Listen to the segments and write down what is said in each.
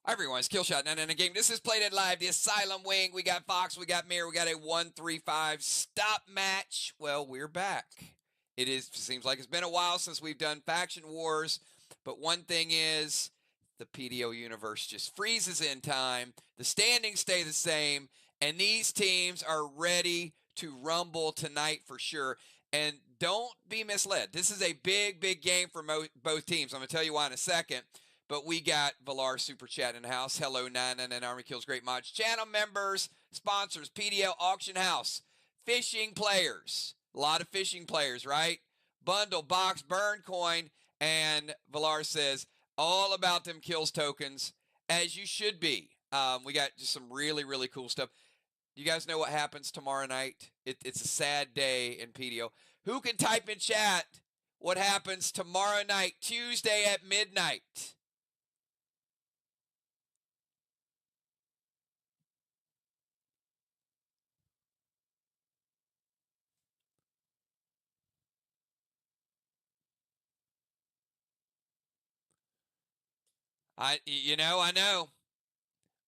Everyone's kill shot. And in a game, this is Played It Live, the Asylum wing. We got VOX, we got MIR, we got a 1-3-5 stop match. Well, we're back. Seems like it's been a while since we've done Faction Wars, but one thing is, the PDO universe just freezes in time. The standings stay the same, and these teams are ready to rumble tonight for sure. And don't be misled. This is a big, big game for both teams. I'm going to tell you why in a second. But we got Valar Super Chat in the house. Hello, Nana and Army Kills Great Mods. Channel members, sponsors, PDO Auction House, fishing players. A lot of fishing players, right? Bundle, box, burn coin. And Valar says, all about them kills tokens, as you should be. We got just some really, really cool stuff. You guys know what happens tomorrow night? It's a sad day in PDO. Who can type in chat what happens tomorrow night, Tuesday at midnight? I know.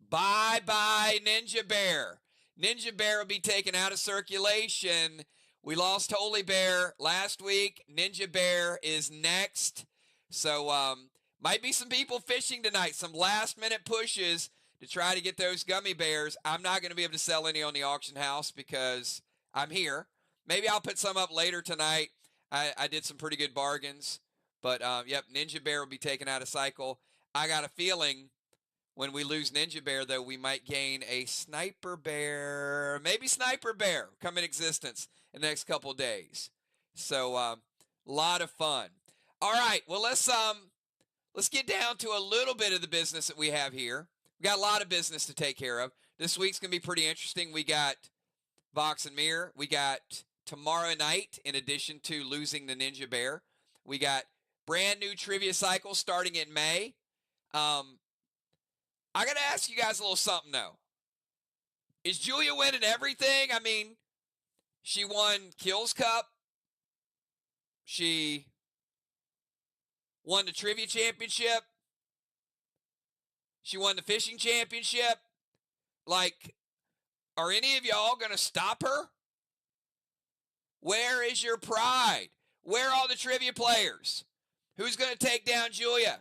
Bye-bye, Ninja Bear. Ninja Bear will be taken out of circulation. We lost Holy Bear last week. Ninja Bear is next. So, might be some people fishing tonight. Some last-minute pushes to try to get those gummy bears. I'm not going to be able to sell any on the auction house because I'm here. Maybe I'll put some up later tonight. I did some pretty good bargains. But, yep, Ninja Bear will be taken out of cycle. I got a feeling when we lose Ninja Bear, though, we might gain a Sniper Bear. Maybe Sniper Bear come in existence in the next couple of days. So, a lot of fun. All right, well, let's get down to a little bit of the business that we have here. We got a lot of business to take care of. This week's going to be pretty interesting. We got VOX and MIR. We got tomorrow night, in addition to losing the Ninja Bear. We got brand new trivia cycle starting in May. I got to ask you guys a little something, though. Is Julia winning everything? I mean, she won Kills Cup. She won the Trivia Championship. She won the Fishing Championship. Like, are any of y'all going to stop her? Where is your pride? Where are all the trivia players? Who's going to take down Julia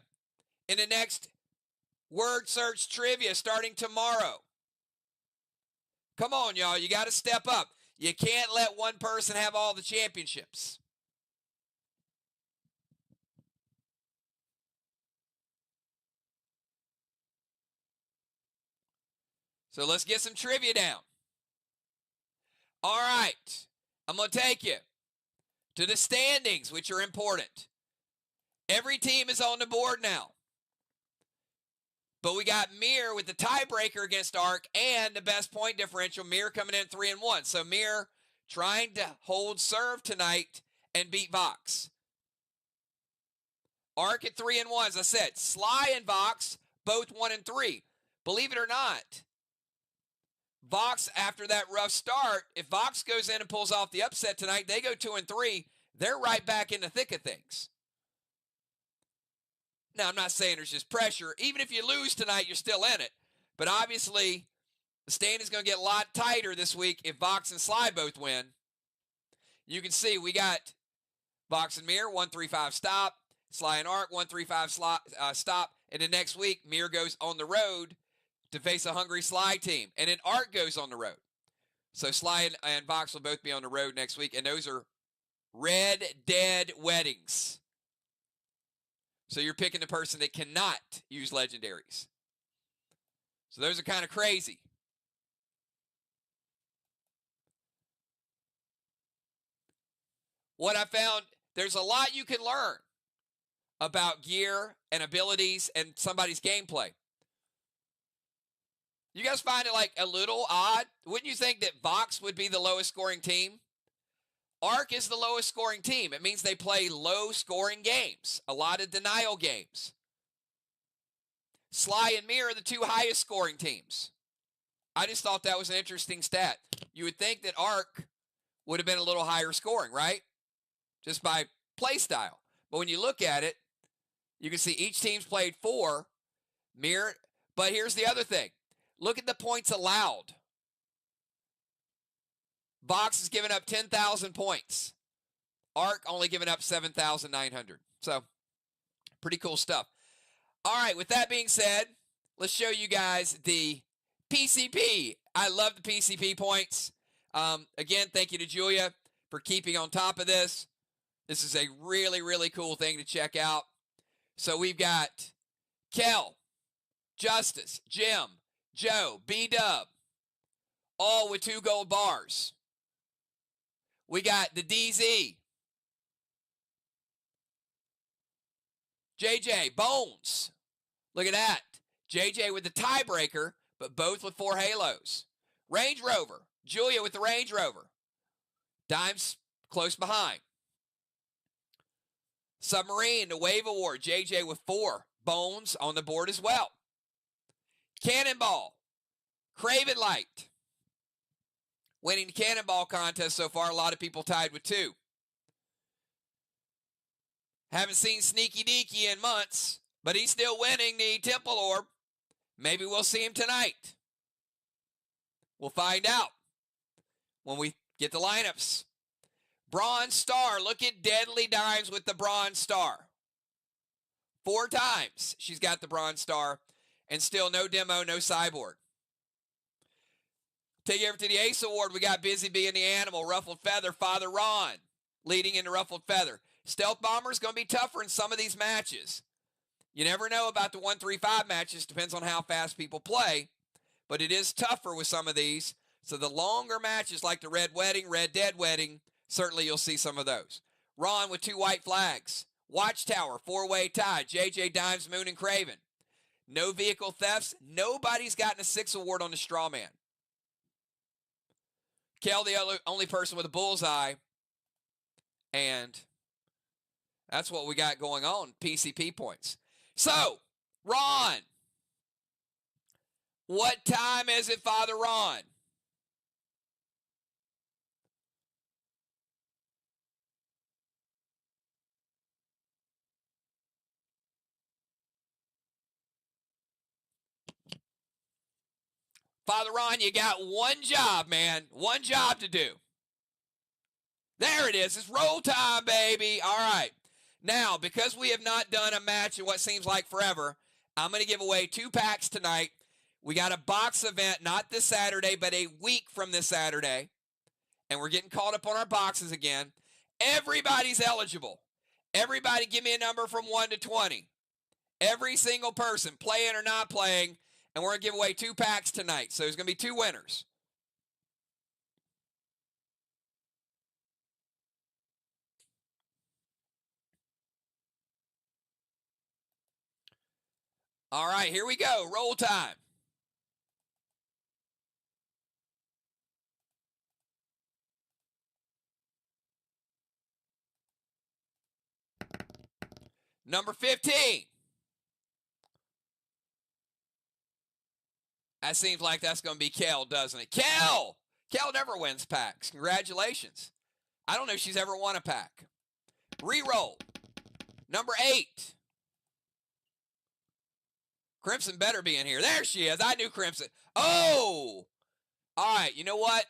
in the next Word Search Trivia starting tomorrow? Come on, y'all. You got to step up. You can't let one person have all the championships. So let's get some trivia down. All right. I'm going to take you to the standings, which are important. Every team is on the board now. But we got MIR with the tiebreaker against ARC and the best point differential. MIR coming in 3-1. So MIR trying to hold serve tonight and beat VOX. ARC at 3-1, as I said. Sly and VOX both 1-3. Believe it or not, VOX, after that rough start, if VOX goes in and pulls off the upset tonight, they go 2-3. They're right back in the thick of things. Now, I'm not saying there's just pressure. Even if you lose tonight, you're still in it. But obviously, the stand is going to get a lot tighter this week if VOX and Sly both win. You can see we got VOX and MIR, 1-3-5 stop. Sly and ARC, 1-3-5 stop. And then next week, MIR goes on the road to face a hungry Sly team. And then ARC goes on the road. So Sly and VOX will both be on the road next week. And those are Red Dead weddings. So you're picking the person that cannot use legendaries. So those are kind of crazy. What I found, there's a lot you can learn about gear and abilities and somebody's gameplay. You guys find it like a little odd? Wouldn't you think that VOX would be the lowest scoring team? ARC is the lowest scoring team. It means they play low scoring games, a lot of denial games. Sly and MIR are the two highest scoring teams. I just thought that was an interesting stat. You would think that ARC would have been a little higher scoring, right? Just by play style. But when you look at it, you can see each team's played 4. MIR But here's the other thing. Look at the points allowed. VOX is giving up 10,000 points. ARC only giving up 7,900. So, pretty cool stuff. All right, with that being said, let's show you guys the PCP. I love the PCP points. Again, thank you to Julia for keeping on top of this. This is a really, really cool thing to check out. So we've got Kel, Justice, Jim, Joe, B-Dub, all with 2 gold bars. We got the DZ, JJ, Bones. Look at that. JJ with the tiebreaker, but both with 4 halos. Range Rover, Julia with the Range Rover. Dimes close behind. Submarine, the Wave Award, JJ with 4. Bones on the board as well. Cannonball, Craven Light. Winning the Cannonball contest so far, a lot of people tied with 2. Haven't seen Sneaky Deaky in months, but he's still winning the Temple Orb. Maybe we'll see him tonight. We'll find out when we get the lineups. Bronze Star, look at Deadly Dimes with the Bronze Star. 4 times she's got the Bronze Star, and still no demo, no cyborg. Take you over to the Ace Award. We got Busy Bee and the Animal, Ruffled Feather, Father Ron leading into Ruffled Feather. Stealth Bomber is going to be tougher in some of these matches. You never know about the 1-3-5 matches. Depends on how fast people play. But it is tougher with some of these. So the longer matches like the Red Wedding, Red Dead Wedding, certainly you'll see some of those. Ron with 2 white flags. Watchtower, 4-way tie. JJ, Dimes, Moon, and Craven. No vehicle thefts. Nobody's gotten a 6 award on the straw man. Kel, the only person with a bullseye. And that's what we got going on, PCP points. So, Ron. What time is it, Father Ron? Father Ron, you got one job, man. One job to do. There it is. It's roll time, baby. All right. Now, because we have not done a match in what seems like forever, I'm going to give away 2 packs tonight. We got a box event, not this Saturday, but a week from this Saturday. And we're getting caught up on our boxes again. Everybody's eligible. Everybody give me a number from 1 to 20. Every single person, playing or not playing. And we're going to give away 2 packs tonight. So there's going to be 2 winners. All right, here we go. Roll time. Number 15. That seems like that's going to be Kel, doesn't it? Kel! Kel never wins packs. Congratulations. I don't know if she's ever won a pack. Reroll. Number 8. Crimson better be in here. There she is. I knew Crimson. Oh! All right, you know what?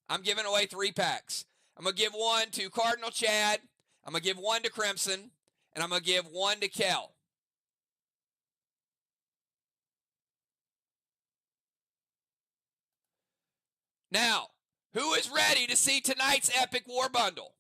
I'm giving away 3 packs. I'm going to give 1 to Cardinal Chad. I'm going to give 1 to Crimson. And I'm going to give 1 to Kel. Now, who is ready to see tonight's Epic War Bundle?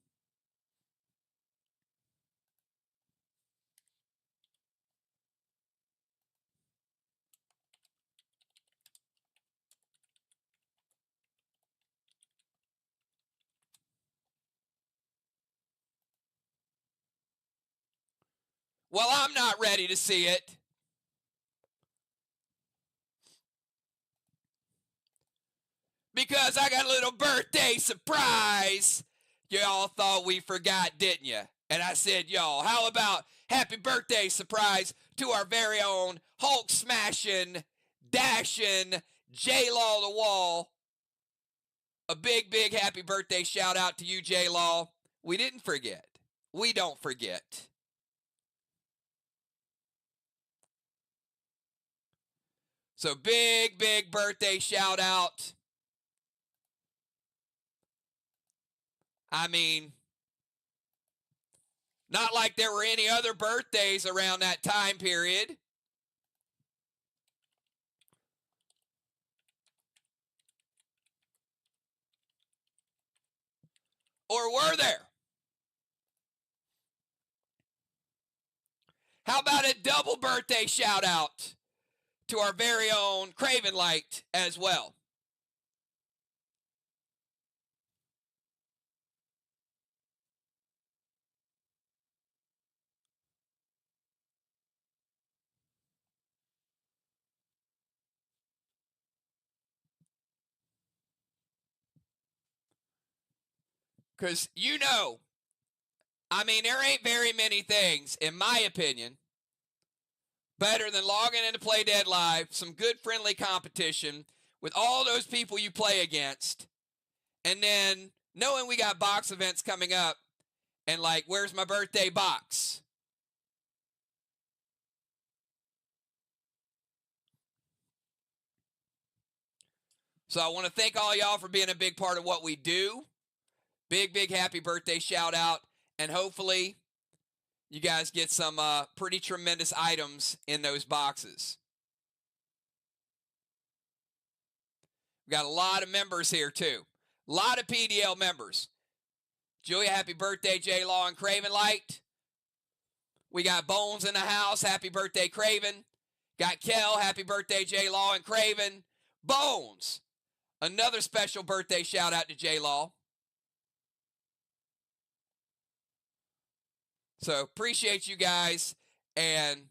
Well, I'm not ready to see it. Because I got a little birthday surprise. Y'all thought we forgot, didn't you? And I said, y'all, how about happy birthday surprise to our very own Hulk smashing, dashing, J-Law the Wall. A big, big happy birthday shout out to you, J-Law. We didn't forget. We don't forget. So big, big birthday shout out. I mean, not like there were any other birthdays around that time period. Or were there? How about a double birthday shout out to our very own Craven Light as well? Because I mean, there ain't very many things, in my opinion, better than logging into Play Dead Live, some good friendly competition with all those people you play against, and then knowing we got box events coming up, and like, where's my birthday box? So I want to thank all y'all for being a big part of what we do. Big, big happy birthday shout out. And hopefully you guys get some pretty tremendous items in those boxes. We got a lot of members here too. A lot of PDL members. Julia, happy birthday, J-Law and Craven Light. We got Bones in the house. Happy birthday, Craven. Got Kel. Happy birthday, J-Law and Craven. Bones. Another special birthday shout out to J-Law. So appreciate you guys. And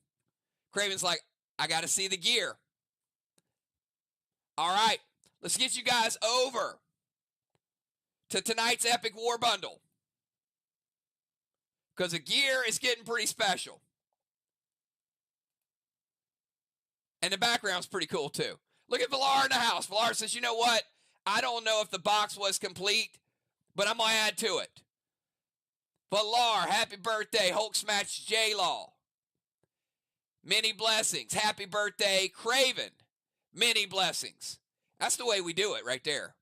Craven's like, I got to see the gear. All right. Let's get you guys over to tonight's Epic War Bundle. Because the gear is getting pretty special. And the background's pretty cool too. Look at Villar in the house. Villar says, you know what? I don't know if the box was complete, but I'm going to add to it. Villar, happy birthday. Hulk Smash J-Law. Many blessings. Happy birthday, Craven. Many blessings. That's the way we do it right there.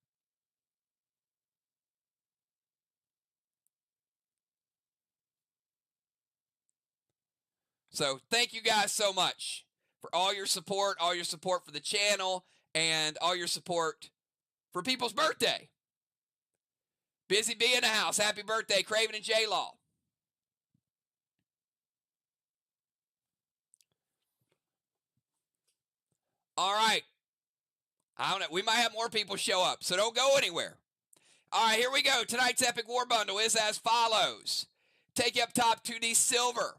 So thank you guys so much for all your support for the channel, and all your support for people's birthday. Busy Bee in the house. Happy birthday, Craven and J-Law. All right. I don't know. We might have more people show up, so don't go anywhere. All right, here we go. Tonight's Epic War Bundle is as follows. Take up top 2D Silver.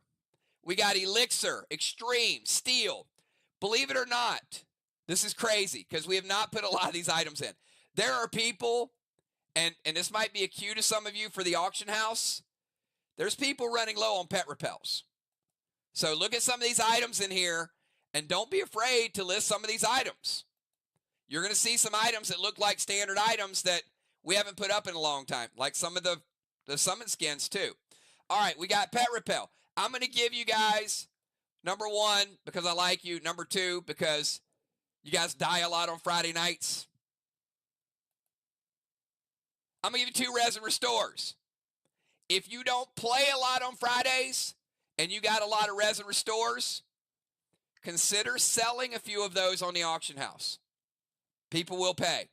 We got Elixir, Extreme, Steel. Believe it or not, this is crazy because we have not put a lot of these items in. There are people, and this might be a cue to some of you for the auction house. There's people running low on pet repels. So look at some of these items in here, and don't be afraid to list some of these items. You're going to see some items that look like standard items that we haven't put up in a long time, like some of the summon skins too. All right, we got pet repel. I'm going to give you guys, number one, because I like you. Number two, because you guys die a lot on Friday nights. I'm going to give you 2 resin restores. If you don't play a lot on Fridays and you got a lot of resin restores, consider selling a few of those on the auction house. People will pay.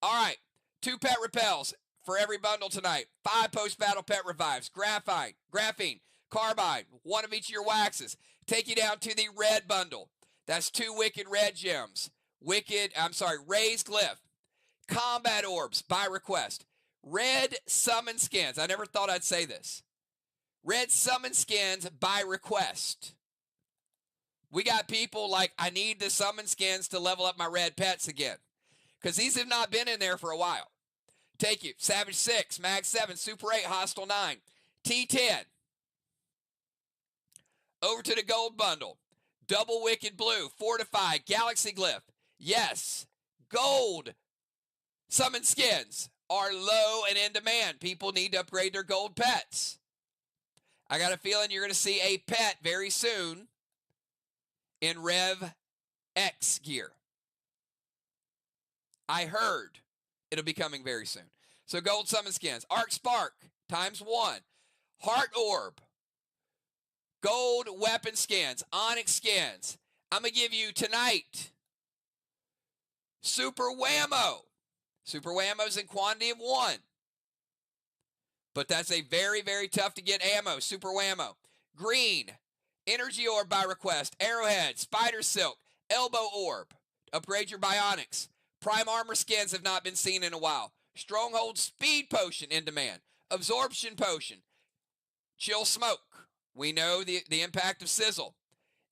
All right, 2 pet repels for every bundle tonight. 5 post-battle pet revives. Graphene, Carbide, 1 of each of your waxes. Take you down to the red bundle. That's 2 Wicked Red Gems. Raised Glyph. Combat Orbs by request. Red Summon Skins. I never thought I'd say this. Red Summon Skins by request. We got people like, I need the Summon Skins to level up my red pets again. Because these have not been in there for a while. Take you. Savage 6, Mag 7, Super 8, Hostile 9, T10. Over to the gold bundle. Double Wicked Blue, Fortified, Galaxy Glyph. Yes, gold Summon Skins are low and in demand. People need to upgrade their gold pets. I got a feeling you're going to see a pet very soon in Rev X gear. I heard it'll be coming very soon. So gold summon skins. Arc Spark ×1. Heart Orb. Gold weapon skins. Onyx skins. I'm going to give you tonight Super Whammo. Super Whammo's in quantity of 1. But that's a very, very tough to get ammo. Super Whammo. Green. Energy Orb by request. Arrowhead. Spider Silk. Elbow Orb. Upgrade your Bionics. Prime Armor skins have not been seen in a while. Stronghold Speed Potion in demand. Absorption Potion. Chill Smoke. We know the impact of Sizzle.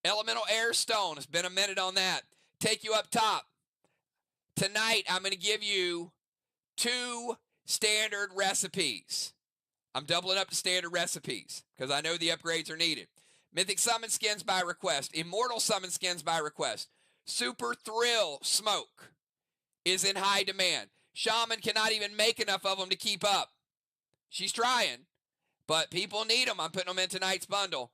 Elemental Air Stone. It's been a minute on that. Take you up top. Tonight, I'm going to give you 2 standard recipes. I'm doubling up the standard recipes because I know the upgrades are needed. Mythic Summon skins by request. Immortal Summon skins by request. Super Thrill Smoke is in high demand. Shaman cannot even make enough of them to keep up. She's trying, but people need them. I'm putting them in tonight's bundle.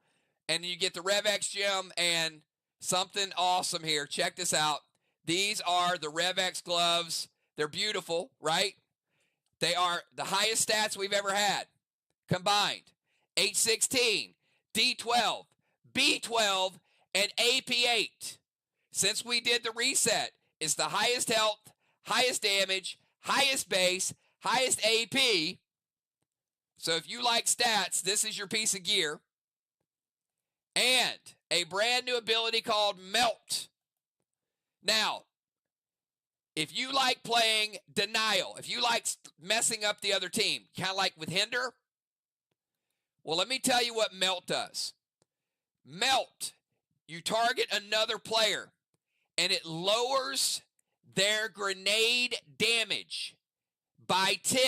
And you get the RevX gem and something awesome here. Check this out. These are the RevX gloves. They're beautiful, right? They are the highest stats we've ever had combined. H16, D12, B12, and AP8. Since we did the reset, it's the highest health, highest damage, highest base, highest AP. So if you like stats, this is your piece of gear. And a brand new ability called Melt. Now, if you like playing Denial, if you like messing up the other team, kind of like with Hinder, well, let me tell you what Melt does. Melt, you target another player, and it lowers their grenade damage by 10.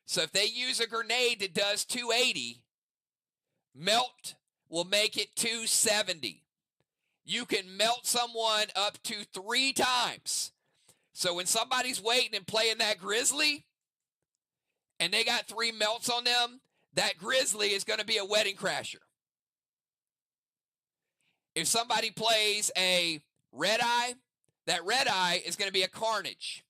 So if they use a grenade that does 280, Melt will make it 270. You can melt someone up to 3 times. So when somebody's waiting and playing that Grizzly, and they got 3 melts on them, that Grizzly is going to be a wedding crasher. If somebody plays a Red Eye, that Red Eye is going to be a Carnage.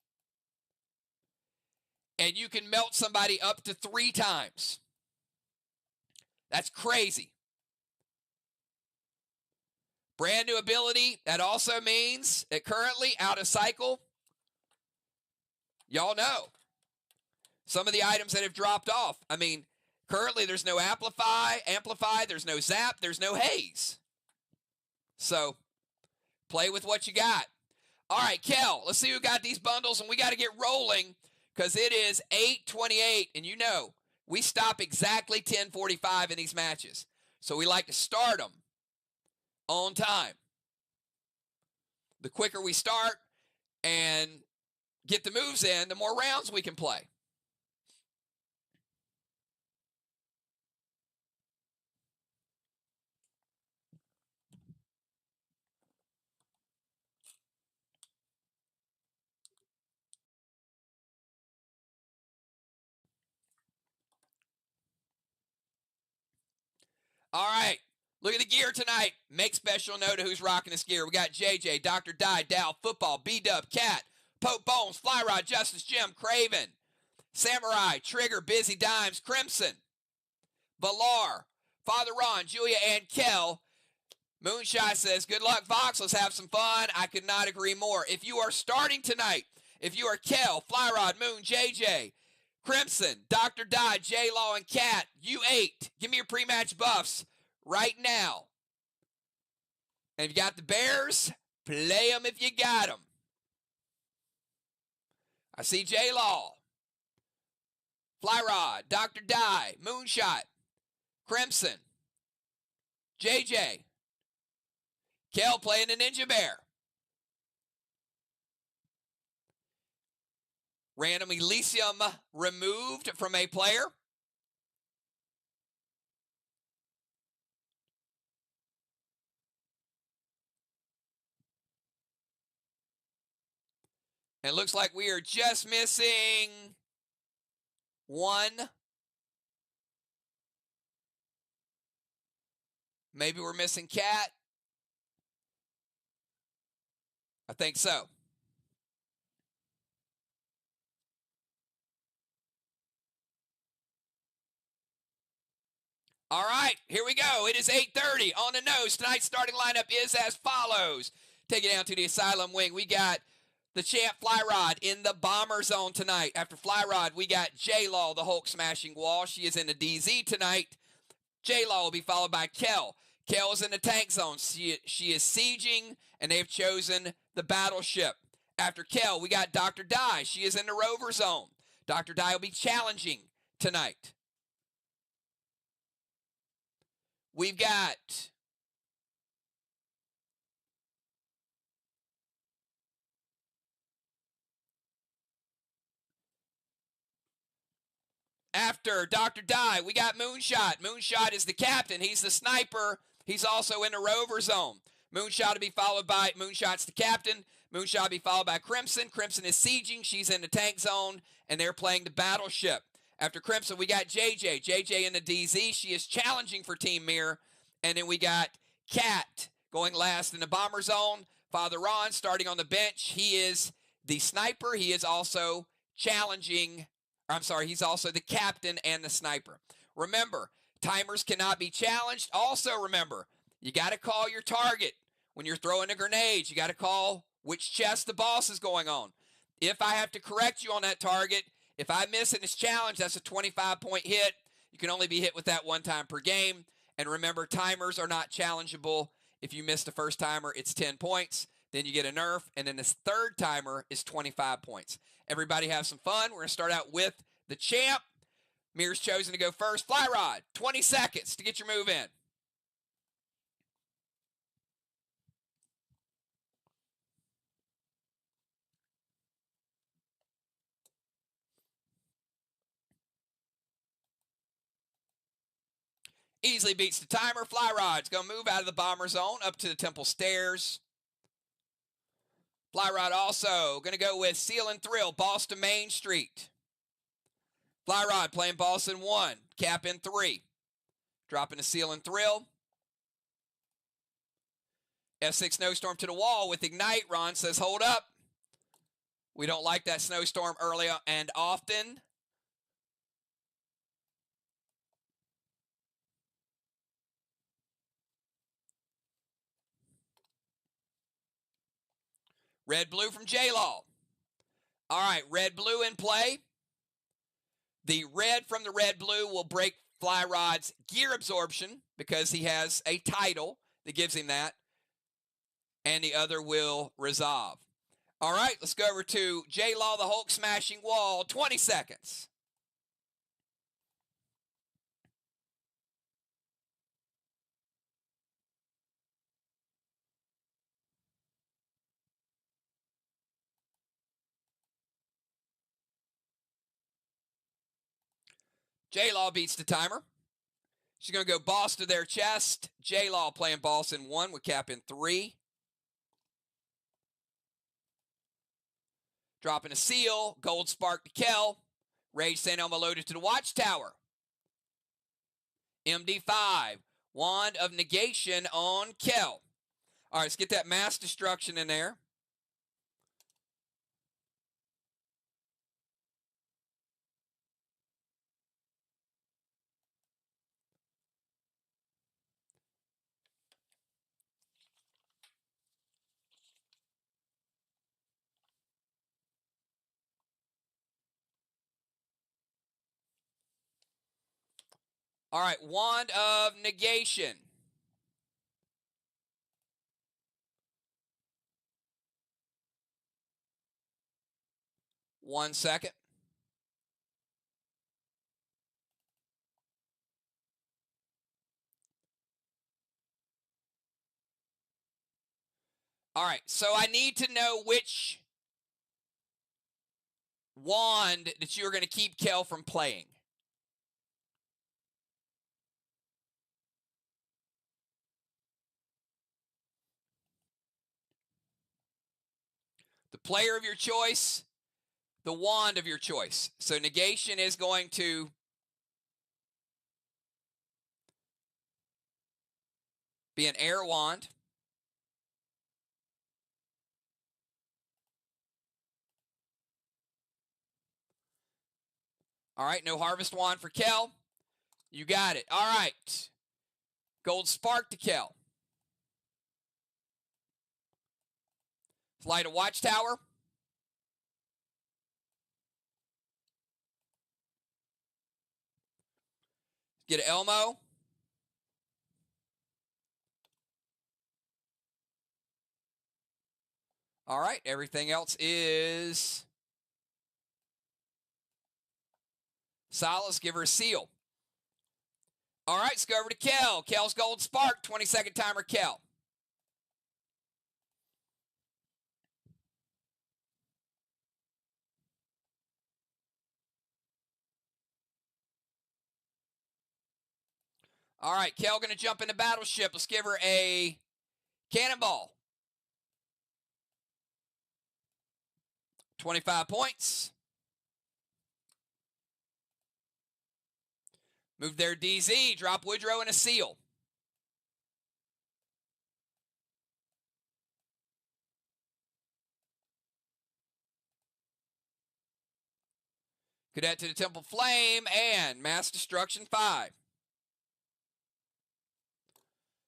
And you can melt somebody up to 3 times. That's crazy. Brand new ability. That also means that currently out of cycle, y'all know some of the items that have dropped off. I mean, currently there's no Amplify, there's no Zap, there's no Haze. So, play with what you got. All right, Kel, let's see who got these bundles, and we got to get rolling because it is 8:28, and you know, we stop exactly 10:45 in these matches. So we like to start them on time. The quicker we start and get the moves in, the more rounds we can play. All right. Look at the gear tonight. Make special note of who's rocking this gear. We got JJ, Dr. Di, Dow, Football, B-Dub, Cat, Pope Bones, Fly Rod, Justice, Jim, Craven, Samurai, Trigger, Busy Dimes, Crimson, Valar, Father Ron, Julia, and Kel. Moonshine says, good luck, Vox. Let's have some fun. I could not agree more. If you are starting tonight, if you are Kel, Fly Rod, Moon, JJ, Crimson, Dr. Di, J-Law, and Cat, U8, give me your pre-match buffs right now. And if you got the Bears, play them if you got them. I see J-Law, Fly Rod, Dr. Di, Moonshot, Crimson, JJ, Kel playing the Ninja Bear. Random Elysium removed from a player. And it looks like we are just missing 1. Maybe we're missing Cat. I think so. All right, here we go. It is 8:30 on the nose. Tonight's starting lineup is as follows. Take it down to the Asylum wing. We got the champ Flyrod in the bomber zone tonight. After Flyrod, we got J-Law, the Hulk smashing wall. She is in the DZ tonight. J-Law will be followed by Kel. Kel is in the tank zone. She is sieging, and they've chosen the battleship. After Kel, we got Dr. Dye. She is in the rover zone. Dr. Dye will be challenging tonight. We've got after Dr. Dye, we got Moonshot. Moonshot is the captain. He's the sniper. He's also in the rover zone. Moonshot will be followed by Moonshot's the captain. Moonshot will be followed by Crimson. Crimson is sieging. She's in the tank zone, and they're playing the battleship. After Crimson, we got JJ. JJ in the DZ. She is challenging for Team MIR. And then we got Cat going last in the bomber zone. Father Ron starting on the bench. He is the sniper. He is also challenging. I'm sorry, he's also the captain and the sniper. Remember, timers cannot be challenged. Also remember, you got to call your target when you're throwing a grenade. You got to call which chest the boss is going on. If I have to correct you on that target, if I miss it in this challenge, that's a 25-point hit. You can only be hit with that one time per game. And remember, timers are not challengeable. If you miss the first timer, it's 10 points. Then you get a nerf. And then this third timer is 25 points. Everybody have some fun. We're going to start out with the champ. MIR's chosen to go first. Flyrod, 20 seconds to get your move in. Easily beats the timer. Flyrod's going to move out of the bomber zone up to the temple stairs. Flyrod also going to go with Seal and Thrill, Boston Main Street. Flyrod playing Boston 1, Cap in 3. Dropping a Seal and Thrill. F6 Snowstorm to the wall with Ignite. Ron says, hold up. We don't like that snowstorm early and often. Red-blue from J-Law. All right, red-blue in play. The red from the red-blue will break Flyrod's gear absorption because he has a title that gives him that. And the other will resolve. All right, let's go over to J-Law, the Hulk smashing wall. 20 seconds. J-Law beats the timer. She's going to go boss to their chest. J-Law playing boss in 1 with Cap in 3. Dropping a Seal. Gold Spark to Kel. Rage St. Elmo loaded to the Watchtower. MD5. Wand of Negation on Kel. All right, let's get that mass destruction in there. All right, Wand of Negation. One second. All right, so I need to know which wand that you're going to keep Kel from playing. The player of your choice, the wand of your choice. So negation is going to be an air wand. All right, no Harvest Wand for Kel. You got it. All right. Gold Spark to Kel. Light a Watchtower. Get an Elmo. All right, everything else is Silas. Give her a seal. All right, let's go over to Kel. Kel's Gold Spark, 20-second timer, Kel. All right, Kel going to jump into Battleship. Let's give her a Cannonball. 25 points. Move their DZ. Drop Woodrow and a seal. Cadet to the Temple Flame and Mass Destruction 5.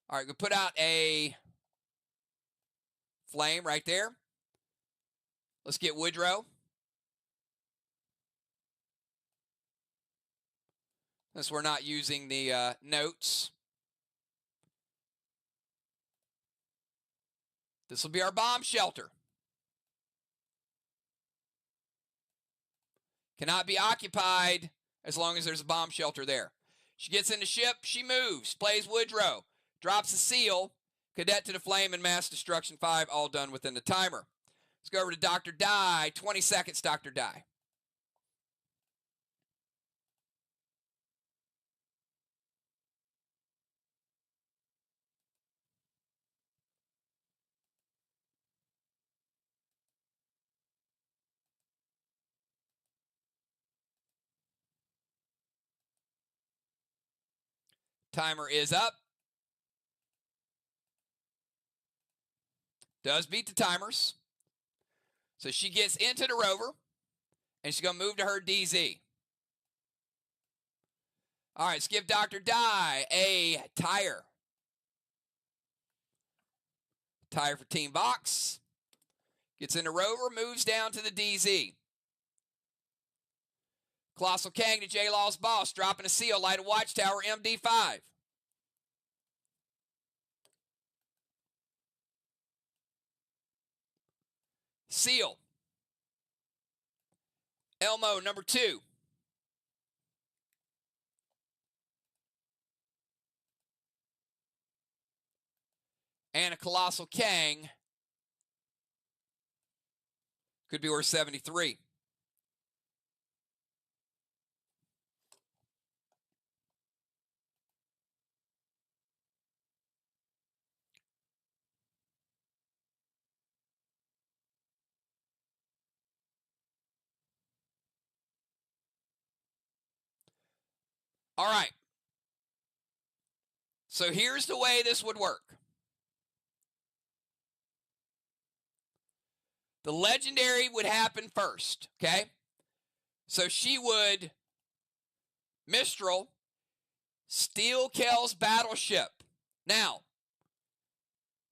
All right, we'll put out a Flame right there. Let's get Woodrow. Since we're not using the notes. This will be our bomb shelter. Cannot be occupied as long as there's a bomb shelter there. She gets in the ship. She moves. Plays Woodrow. Drops a seal. Cadet to the Flame and Mass Destruction 5. All done within the timer. Let's go over to Dr. Die. 20 seconds, Dr. Die. Timer is up. Does beat the timers. So she gets into the rover, and she's going to move to her DZ. All right, let's give Dr. Die a tire. Tire for Team VOX. Gets in the rover, moves down to the DZ. Colossal Kang to J-Law's boss, dropping a seal, light a Watchtower, MD5. Seal. Elmo, number 2. And a Colossal Kang. Could be worth 73. All right. So here's the way this would work. The legendary would happen first, okay? So she would Mistral, steal Kel's battleship. Now,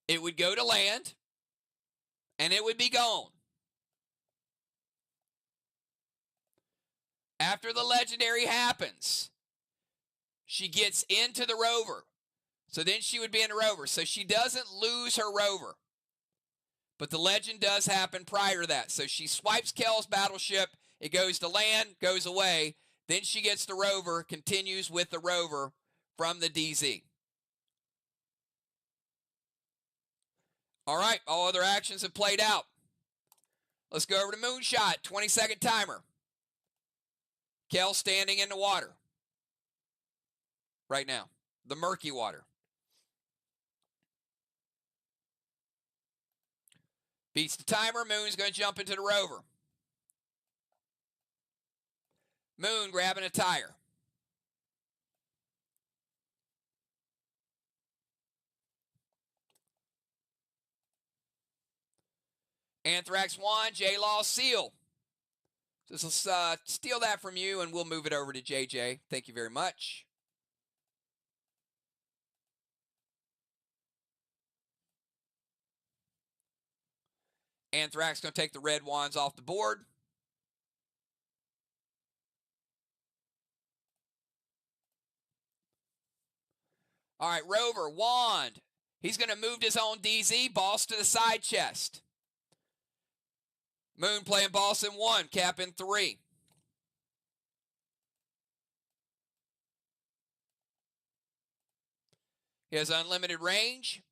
it would go to land, and it would be gone. After the legendary happens, she gets into the rover. So then she would be in the rover. So she doesn't lose her rover. But the legend does happen prior to that. So she swipes Kel's battleship. It goes to land, goes away. Then she gets the rover, continues with the rover from the DZ. All right, all other actions have played out. Let's go over to Moonshot, 20-second timer. Kel standing in the water right now, the murky water. Beats the timer. Moon's going to jump into the rover. Moon grabbing a tire. Anthrax 1, J-Law seal. So let's steal that from you, and we'll move it over to JJ. Thank you very much. Anthrax going to take the red wands off the board. All right, Rover, wand. He's going to move his own DZ, boss to the side chest. Moon playing boss in 1, cap in 3. He has unlimited range.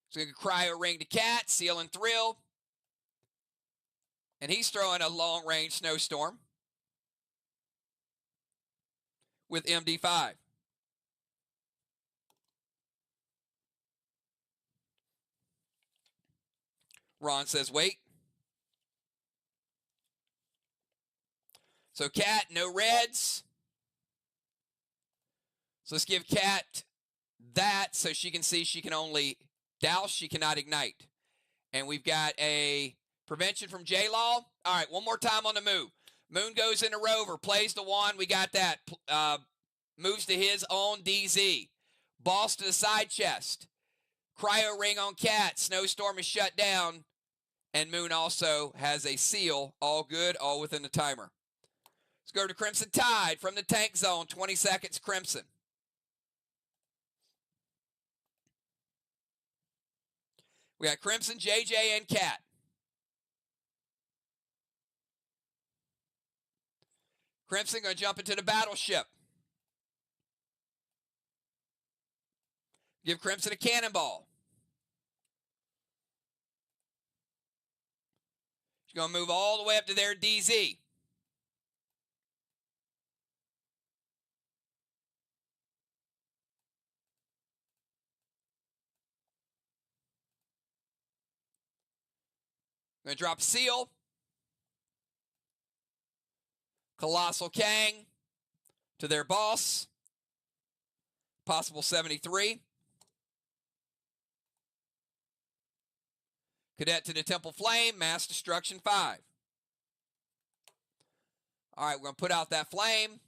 He's going to cryo ring to Cat, seal and thrill. And he's throwing a long range snowstorm with MD5. Ron says wait. So Cat, no reds. So let's give Cat that so she can see she can only douse, she cannot ignite. And we've got a prevention from J-Law. All right, one more time on the move. Moon goes into Rover, plays the wand. We got that. Moves to his own DZ. Boss to the side chest. Cryo ring on Cat. Snowstorm is shut down. And Moon also has a seal. All good, all within the timer. Let's go to Crimson Tide from the tank zone. 20 seconds, Crimson. We got Crimson, JJ, and Cat. Crimson going to jump into the battleship. Give Crimson a cannonball. She's going to move all the way up to their DZ. Going to drop a seal. Colossal Kang to their boss. Possible 73. Cadet to the Temple Flame. Mass Destruction 5. All right, we're going to put out that flame.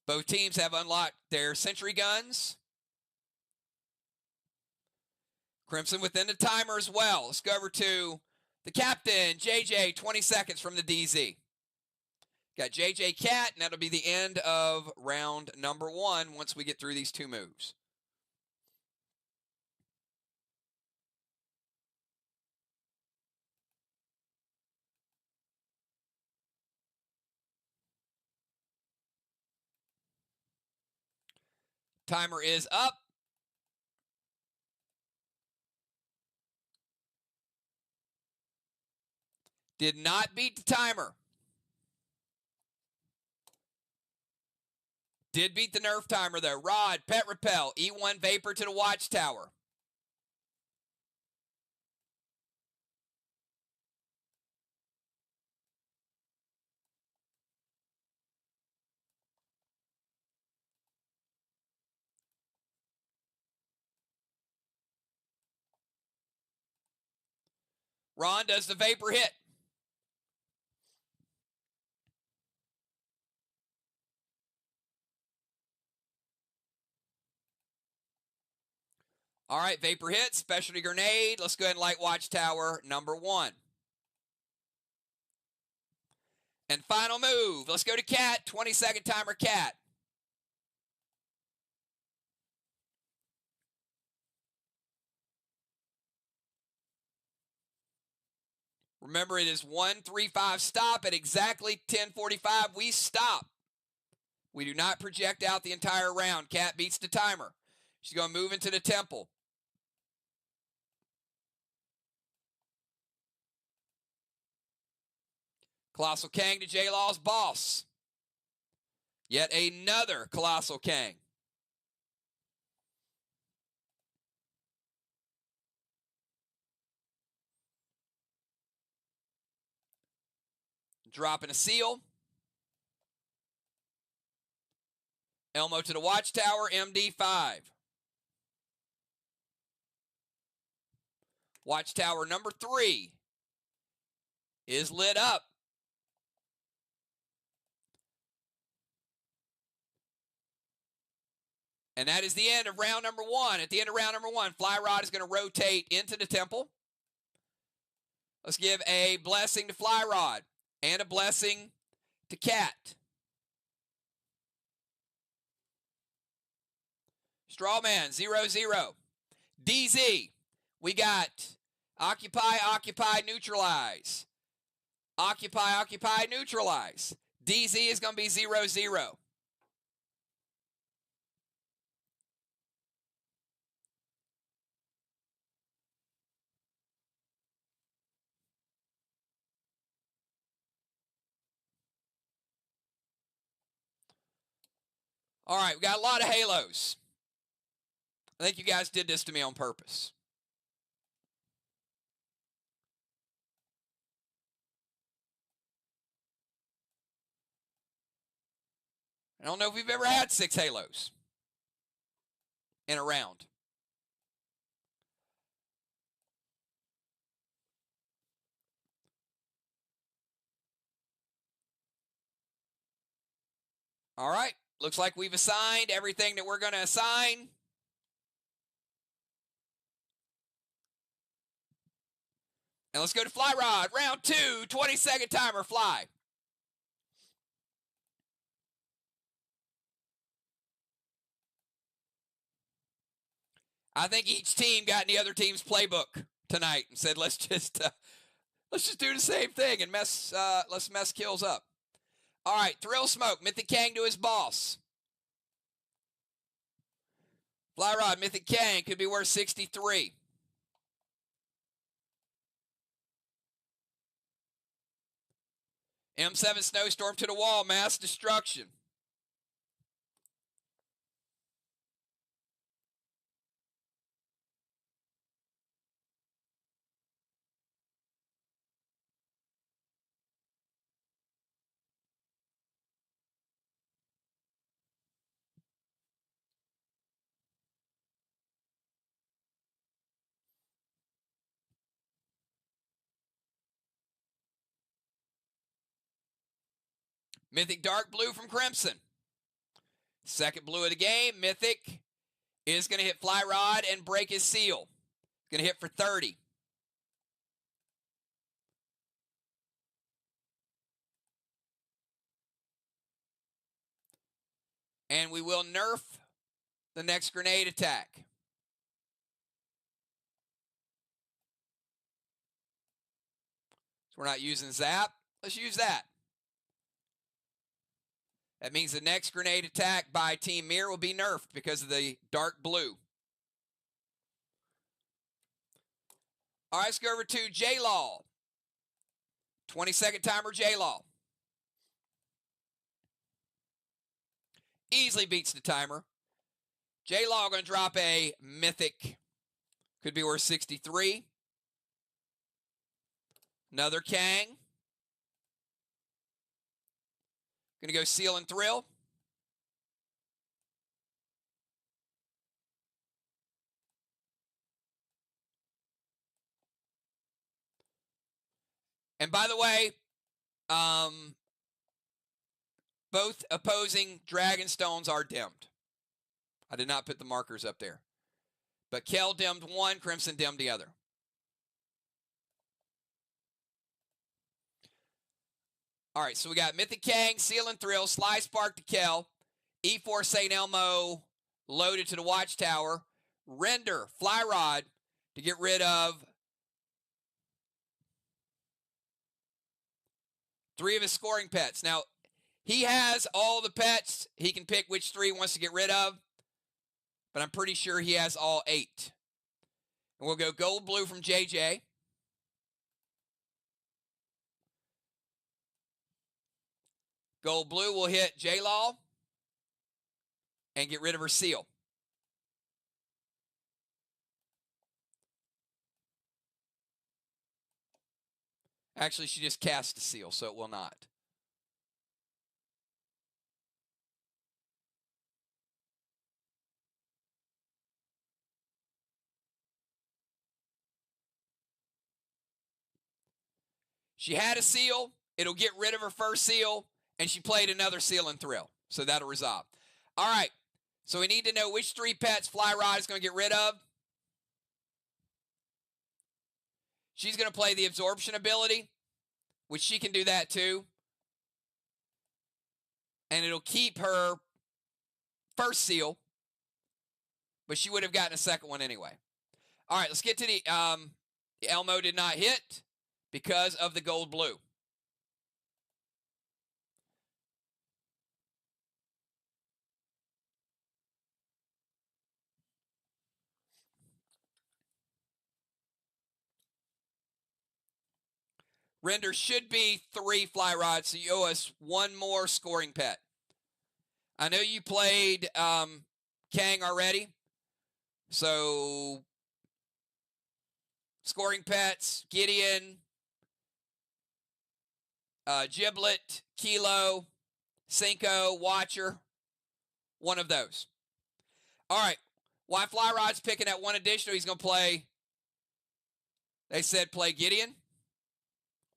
Both teams have unlocked their sentry guns. Crimson within the timer as well. Let's go over to the captain, JJ, 20 seconds from the DZ. Got JJ Cat, and that'll be the end of round number 1 once we get through these 2 moves. Timer is up. Did not beat the timer. Did beat the nerf timer though. Rod, Pet Repel, E1 Vapor to the Watchtower. Ron does the Vapor hit. All right, Vapor hit, Specialty Grenade. Let's go ahead and light Watchtower number 1. And final move. Let's go to Cat. 20-second timer, Cat. Remember, it is 1-3-5 stop. At exactly 10:45, we stop. We do not project out the entire round. Cat beats the timer. She's going to move into the temple. Colossal Kang to J-Law's boss. Yet another Colossal Kang. Dropping a seal. Elmo to the Watchtower, MD5. Watchtower number 3 is lit up. And that is the end of round number 1. At the end of round number 1, Fly Rod is going to rotate into the temple. Let's give a blessing to Fly Rod and a blessing to Cat. Strawman, 0-0. DZ, we got Occupy, Occupy, Neutralize. Occupy, Occupy, Neutralize. DZ is going to be 0-0. All right, we got a lot of halos. I think you guys did this to me on purpose. I don't know if we've ever had 6 halos in a round. All right, looks like we've assigned everything that we're going to assign. And let's go to Fly Rod, round 2, 20-second timer, fly. I think each team got in the other team's playbook tonight and said, let's just do the same thing and let's mess kills up. All right, Thrill Smoke, Mythic Kang to his boss. Fly Rod, Mythic Kang could be worth 63. M7 Snowstorm to the wall, mass destruction. Mythic Dark Blue from Crimson. Second blue of the game. Mythic is going to hit Fly Rod and break his seal. Going to hit for 30. And we will nerf the next grenade attack. So we're not using Zap. Let's use that. That means the next grenade attack by Team MIR will be nerfed because of the dark blue. All right, let's go over to J-Law. 20-second timer, J-Law. Easily beats the timer. J-Law going to drop a Mythic. Could be worth 63. Another Kang. Going to go Seal and Thrill. And by the way, both opposing Dragonstones are dimmed. I did not put the markers up there. But Kel dimmed one, Crimson dimmed the other. All right, so we got Mythic Kang, Seal and Thrill, Sly Spark to Kel, E4 St. Elmo loaded to the Watchtower, Render, Fly Rod to get rid of 3 of his scoring pets. Now, he has all the pets. He can pick which 3 he wants to get rid of, but I'm pretty sure he has all 8. And we'll go Gold Blue from JJ. Gold Blue will hit J-Law and get rid of her seal. Actually, she just cast a seal, so it will not. She had a seal. It'll get rid of her first seal, and she played another seal and thrill. So that'll resolve. All right. So we need to know which 3 pets Fly Rod is going to get rid of. She's going to play the absorption ability, which she can do that too. And it'll keep her first seal, but she would have gotten a second one anyway. All right, let's get to the Elmo did not hit because of the gold blue. Render should be 3 Fly Rods, so you owe us 1 more scoring pet. I know you played Kang already, so scoring pets, Gideon, Giblet, Kilo, Cinco, Watcher, one of those. All right, why Fly Rod's picking that 1 additional, he's going to play, they said play Gideon.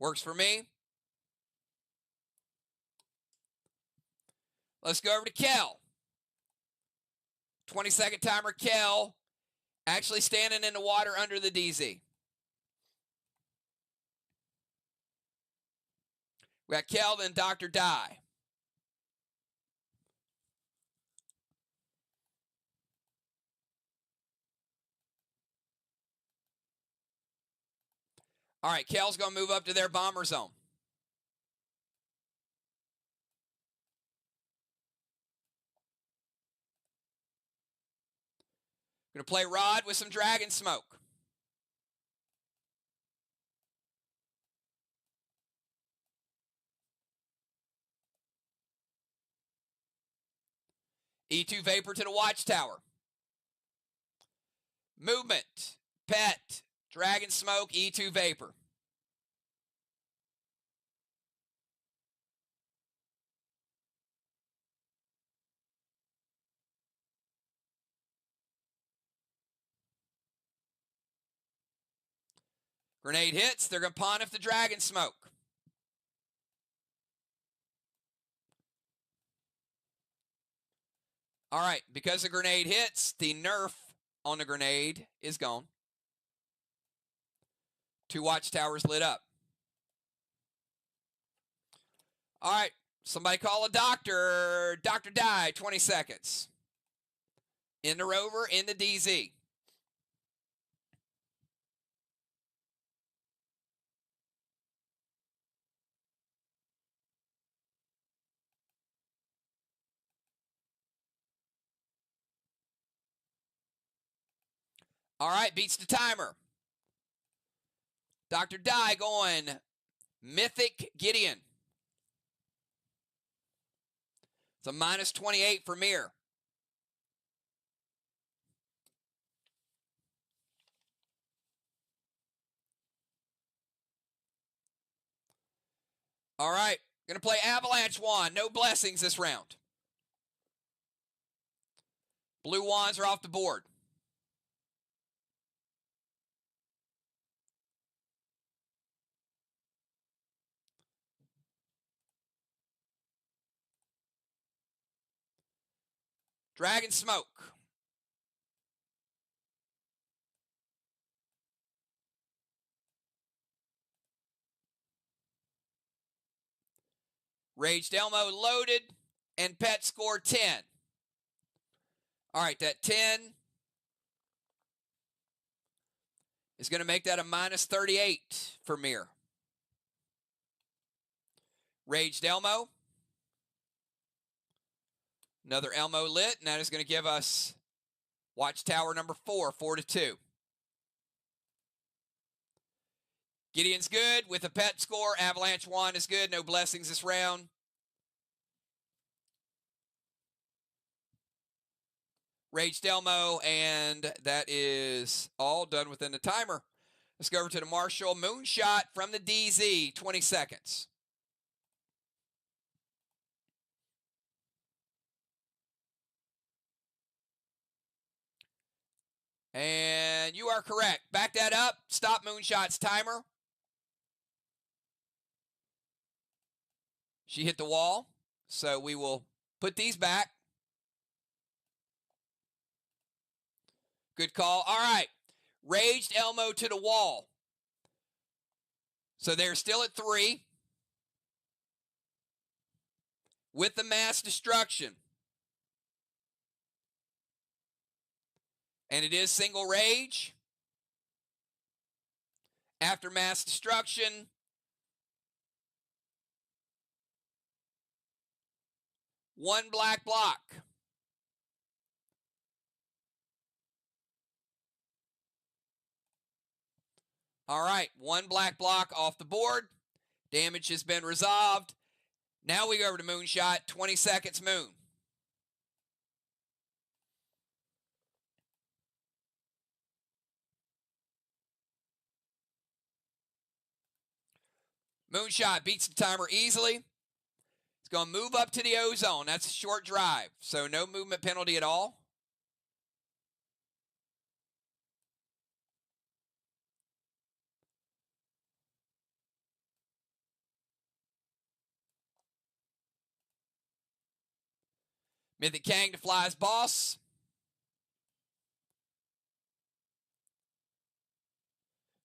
Works for me. Let's go over to Kel. 20-second timer, Kel. Actually standing in the water under the DZ. We got Kel, then Dr. Die. All right, Kel's going to move up to their bomber zone. Going to play Rod with some Dragon Smoke. E2 Vapor to the Watchtower. Movement, Pet, Dragon Smoke, E2 Vapor. Grenade hits, they're going to pawn off the Dragon Smoke. All right, because the grenade hits, the nerf on the grenade is gone. 2 Watchtowers lit up. All right, somebody call a doctor. Doctor Die, 20 seconds. In the rover, in the DZ. All right, beats the timer. Dr. Die going Mythic Gideon. It's a minus 28 for MIR. All right, going to play Avalanche Wand. No blessings this round. Blue wands are off the board. Dragon Smoke. Raged Elmo loaded, and Pet score 10. All right, that 10 is going to make that a minus 38 for MIR. Raged Elmo. Another Elmo lit, and that is going to give us Watchtower number 4, 4-2. Gideon's good with a pet score. Avalanche Wand is good. No blessings this round. Raged Elmo, and that is all done within the timer. Let's go over to the Marshall. Moonshot from the DZ, 20 seconds. And you are correct. Back that up. Stop Moonshot's timer. She hit the wall, so we will put these back. Good call. All right. Raged Elmo to the wall. So they're still at 3. With the mass destruction. And it is single rage. After mass destruction. One black block. All right, one black block off the board. Damage has been resolved. Now we go over to Moonshot. 20 seconds, Moon. Moonshot beats the timer easily. It's going to move up to the O-zone. That's a short drive, so no movement penalty at all. Mythic Kang to Fly's boss.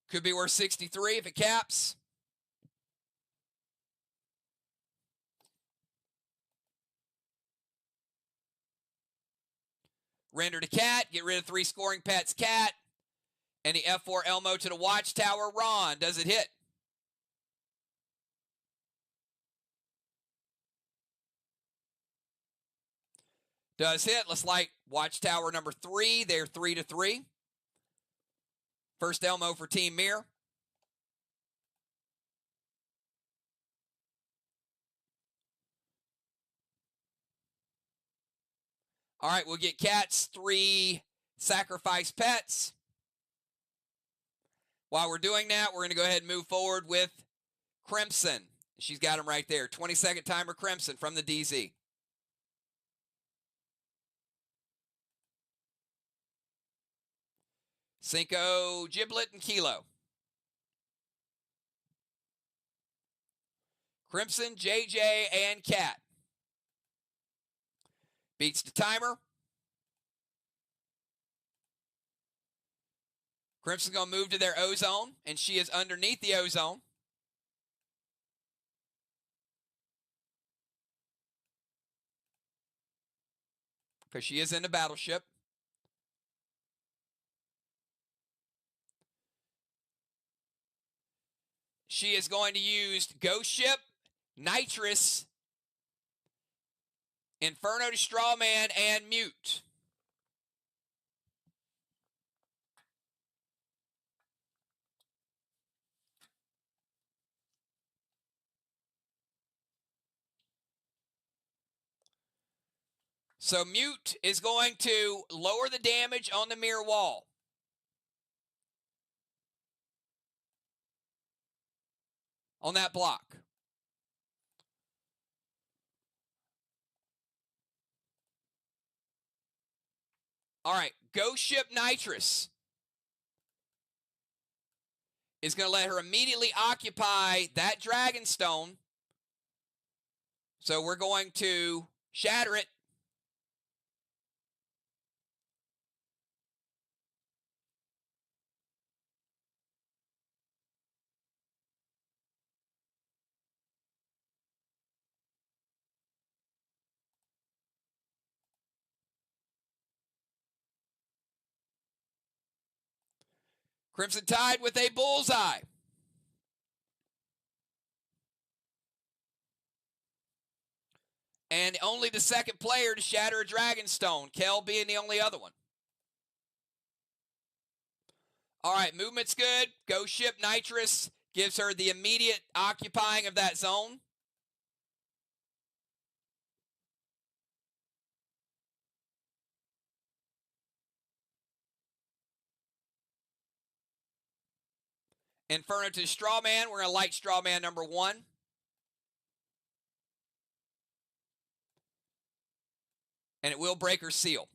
Could be worth 63 if it caps. Render to Cat. Get rid of 3 scoring pets, Cat. And the F4 Elmo to the Watchtower, Ron. Does it hit? Does hit. Let's light Watchtower number 3. They're 3-3. First Elmo for Team MIR. All right, we'll get Cat's 3 sacrifice pets. While we're doing that, we're going to go ahead and move forward with Crimson. She's got him right there. 20-second timer, Crimson from the DZ. Cinco, Giblet, and Kilo. Crimson, JJ, and Cat. Beats the timer. Crimson's going to move to their O-zone, and she is underneath the O-zone. Because she is in the battleship. She is going to use Ghost Ship, Nitrous, Inferno to Strawman, and Mute. So Mute is going to lower the damage on the mirror wall. On that block. All right, Ghost Ship Nitrous is going to let her immediately occupy that Dragonstone. So we're going to shatter it. Crimson Tide with a bullseye. And only the second player to shatter a Dragonstone, Kel being the only other one. All right, movement's good. Ghost Ship Nitrous gives her the immediate occupying of that zone. Inferno to Strawman. We're going to light Strawman number 1. And it will break her seal.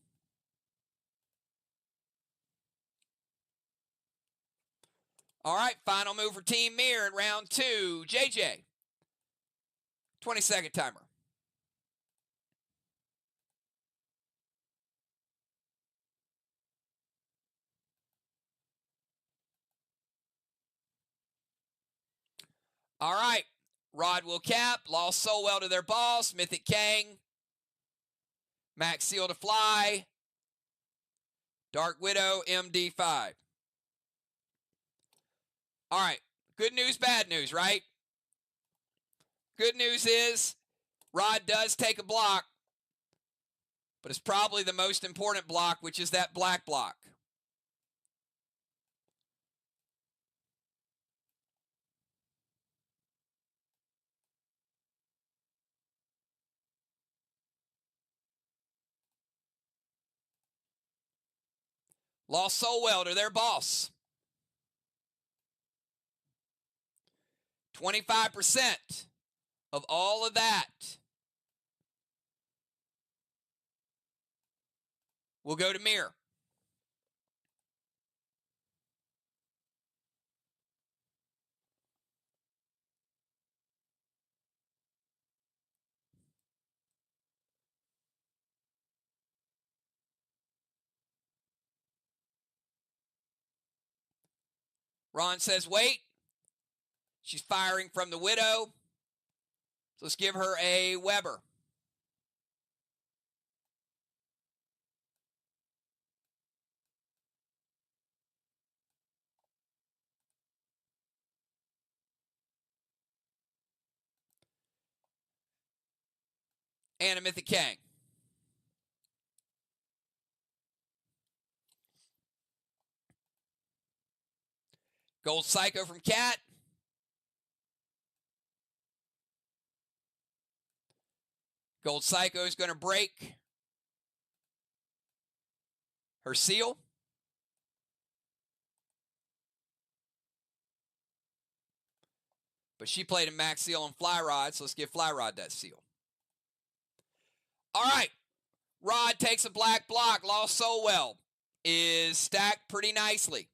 All right, final move for Team MIR in round 2. JJ. 20-second timer. All right. Rod will cap. Lost so well to their boss. Mythic Kang. Max Seal to fly. Dark Widow, MD5. All right. Good news, bad news, right? Good news is Rod does take a block, but it's probably the most important block, which is that black block. Lost so well to their boss. 25% of all of that will go to MIR. Ron says, wait. She's firing from the Widow. So let's give her a Weber. And a Mythic Kang. Gold Psycho from Cat. Gold Psycho is going to break her seal. But she played a max seal on Fly Rod, so let's give Fly Rod that seal. All right. Rod takes a black block. Lost so well. Is stacked pretty nicely.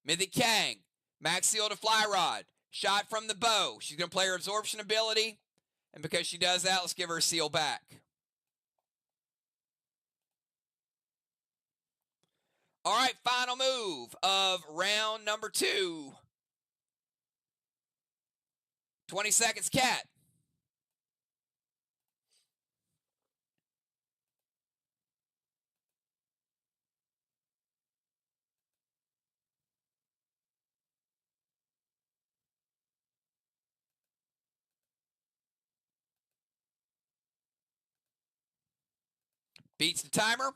Mythic Kang. Max seal to Fly Rod. Shot from the bow. She's going to play her absorption ability. And because she does that, let's give her a seal back. All right, final move of round number 2. 20 seconds, Cat. Beats the timer.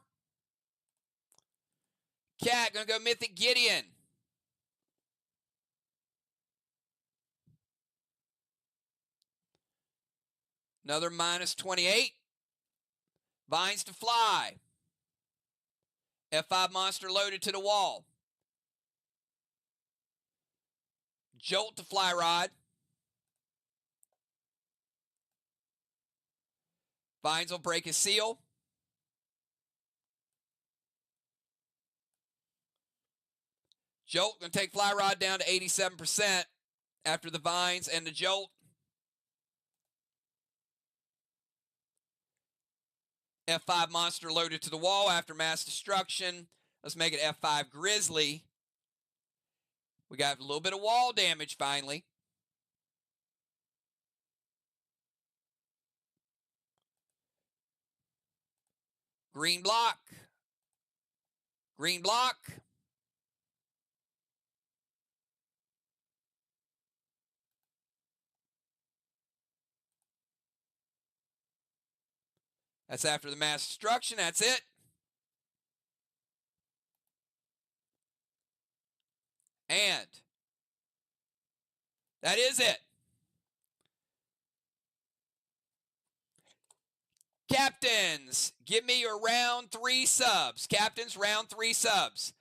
Cat going to go Mythic Gideon. Another minus 28. Vines to fly. F5 monster loaded to the wall. Jolt to Fly Rod. Vines will break his seal. Jolt going to take Fly Rod down to 87% after the Vines and the Jolt. F5 monster loaded to the wall after mass destruction. Let's make it F5 Grizzly. We got a little bit of wall damage finally. Green block. Green block. That's after the mass destruction. That's it. And that is it. Captains, give me your round 3 subs. Captains, round 3 subs.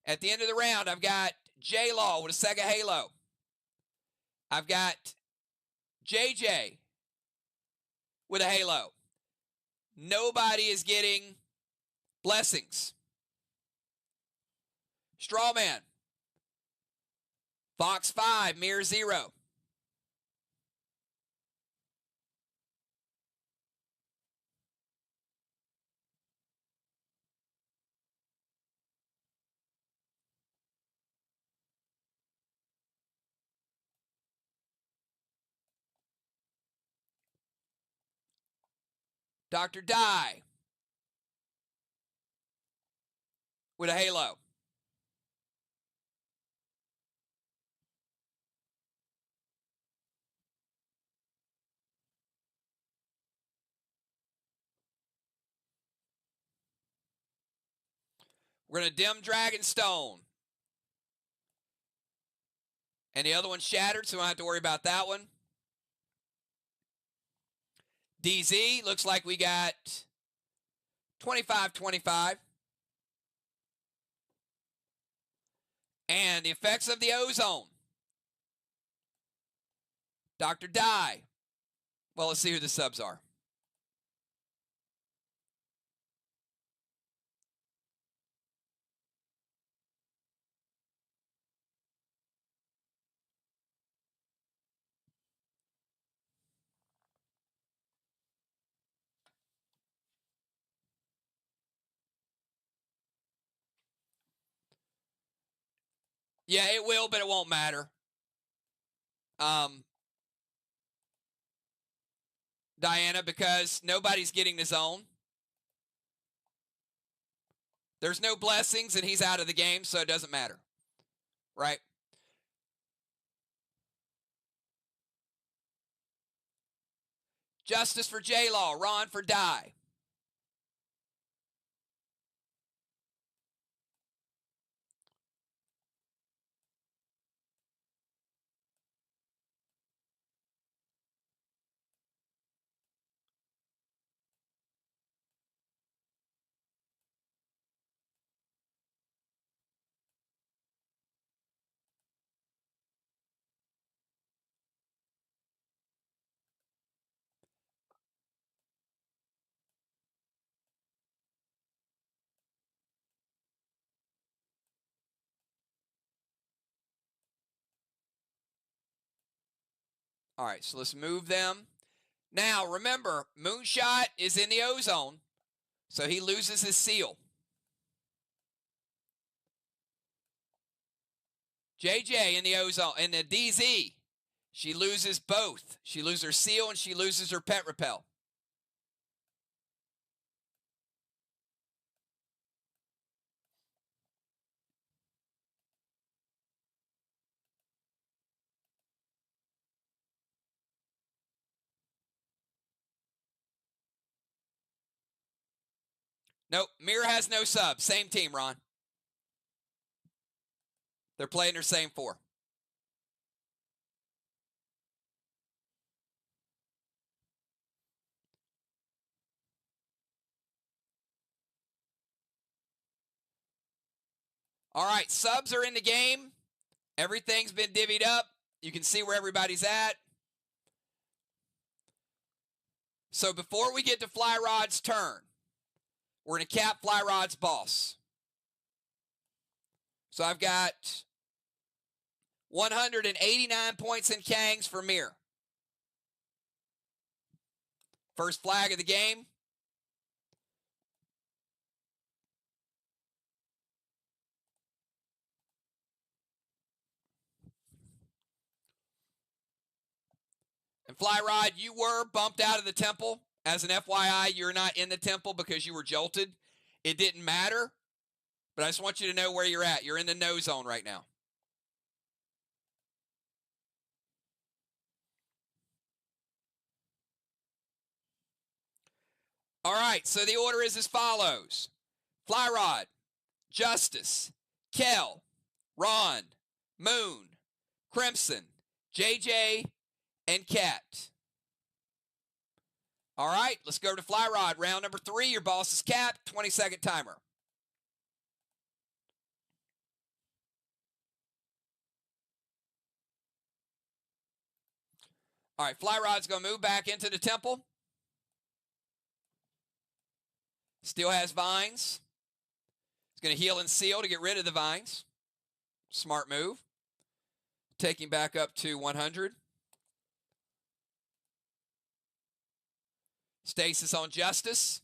At the end of the round, I've got J-Law with a Sega Halo. I've got JJ with a Halo. Nobody is getting blessings. Strawman. VOX 5, MIR 0. Dr. Die with a halo. We're going to dim Dragonstone. And the other one's shattered, so we don't have to worry about that one. DZ, looks like we got 25-25. And the effects of the ozone. Dr. Die. Well, let's see who the subs are. Yeah, it will, but it won't matter. Diana, because nobody's getting the zone. There's no blessings, and he's out of the game, so it doesn't matter. Right? Justice for J-Law. Ron for Die. All right, so let's move them. Now, remember, Moonshot is in the ozone, so he loses his seal. JJ in the ozone, in the DZ, she loses both. She loses her seal and she loses her pet repel. Nope, MIR has no sub. Same team, Ron. They're playing their same four. All right, subs are in the game. Everything's been divvied up. You can see where everybody's at. So before we get to Fly Rod's turn, we're going to cap Fly Rod's boss. So I've got 189 points in Kangs for MIR. First flag of the game. And Fly Rod, you were bumped out of the temple. As an FYI, you're not in the temple because you were jolted. It didn't matter, but I just want you to know where you're at. You're in the no zone right now. All right, so the order is as follows. Fly Rod, Justice, Kel, Ron, Moon, Crimson, JJ, and Cat. All right, let's go to Fly Rod. Round number 3, your boss is capped. 20-second timer. All right, Fly Rod's going to move back into the temple. Still has vines. He's going to heal and seal to get rid of the vines. Smart move. Taking back up to 100. Stasis on Justice.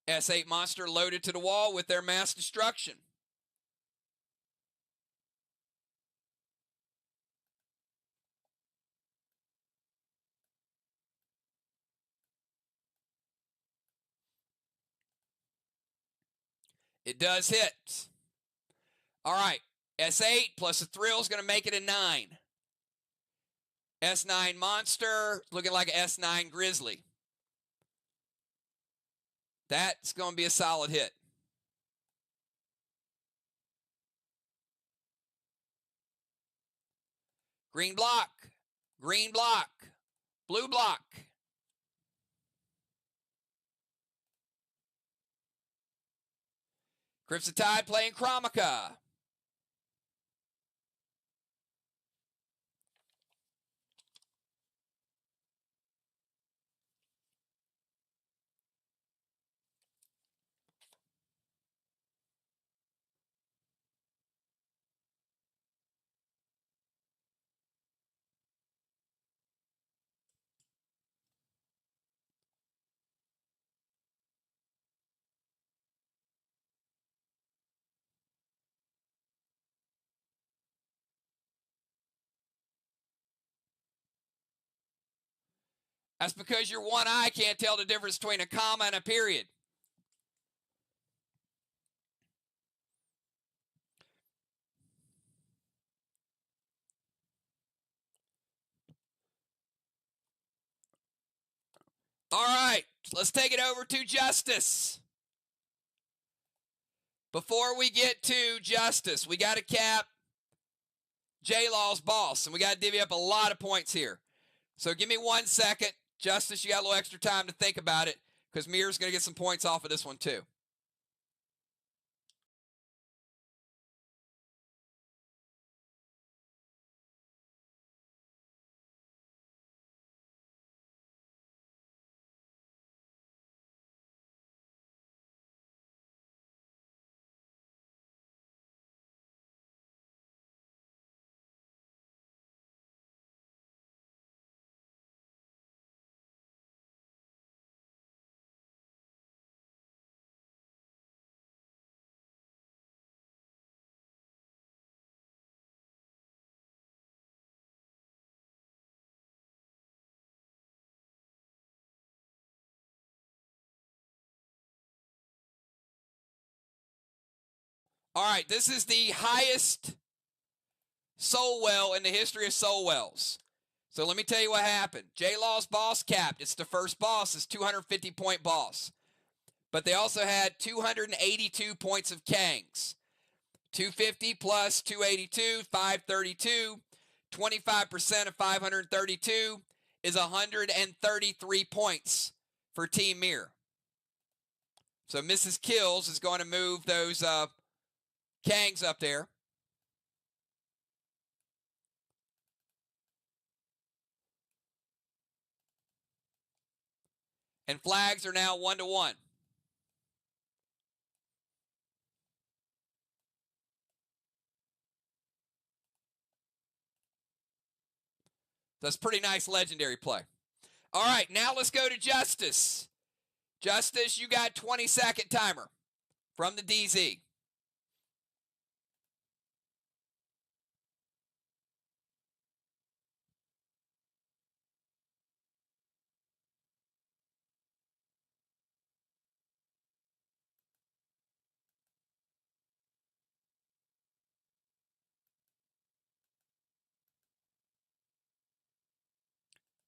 S8 monster loaded to the wall with their mass destruction. It does hit. All right. S8 plus a thrill is going to make it a 9. S9 monster looking like an S9 grizzly. That's going to be a solid hit. Green block, green block, blue block. Crimson Tide playing Chromica. That's because your one eye can't tell the difference between a comma and a period. All right, let's take it over to Justice. Before we get to Justice, we got to cap J-Law's boss, and we got to divvy up a lot of points here. So give me 1 second. Justice, you got a little extra time to think about it, because MIR's going to get some points off of this one too. All right, this is the highest soul well in the history of soul wells. So let me tell you what happened. J-Law's boss capped. It's the first boss. It's 250-point boss. But they also had 282 points of Kangs. 250 plus 282, 532. 25% of 532 is 133 points for Team MIR. So Mrs. Kills is going to move those Kangs up there. And flags are now 1-1. That's pretty nice legendary play. All right, now let's go to Justice. Justice, you got 20-second timer from the DZ.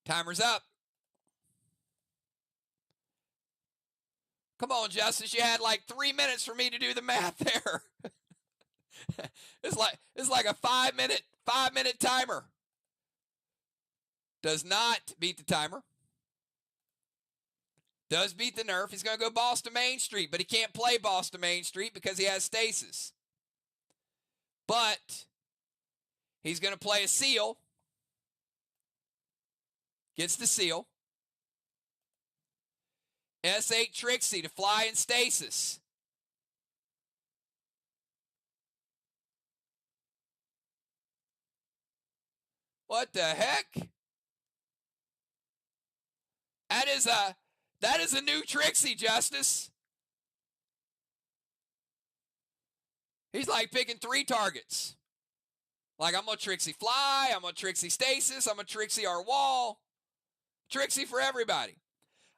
Timer's up. Come on, Justice. You had like 3 minutes for me to do the math there. It's like a 5-minute timer. Does not beat the timer. Does beat the nerf. He's going to go boss to Main Street, but he can't play boss to Main Street because he has stasis. But he's going to play a seal. Gets the seal. S8 Trixie to fly in stasis. What the heck? That is a new Trixie, Justice. He's like picking 3 targets. Like, I'm going to Trixie Fly, I'm going to Trixie Stasis, I'm going to Trixie our wall. Trixie for everybody.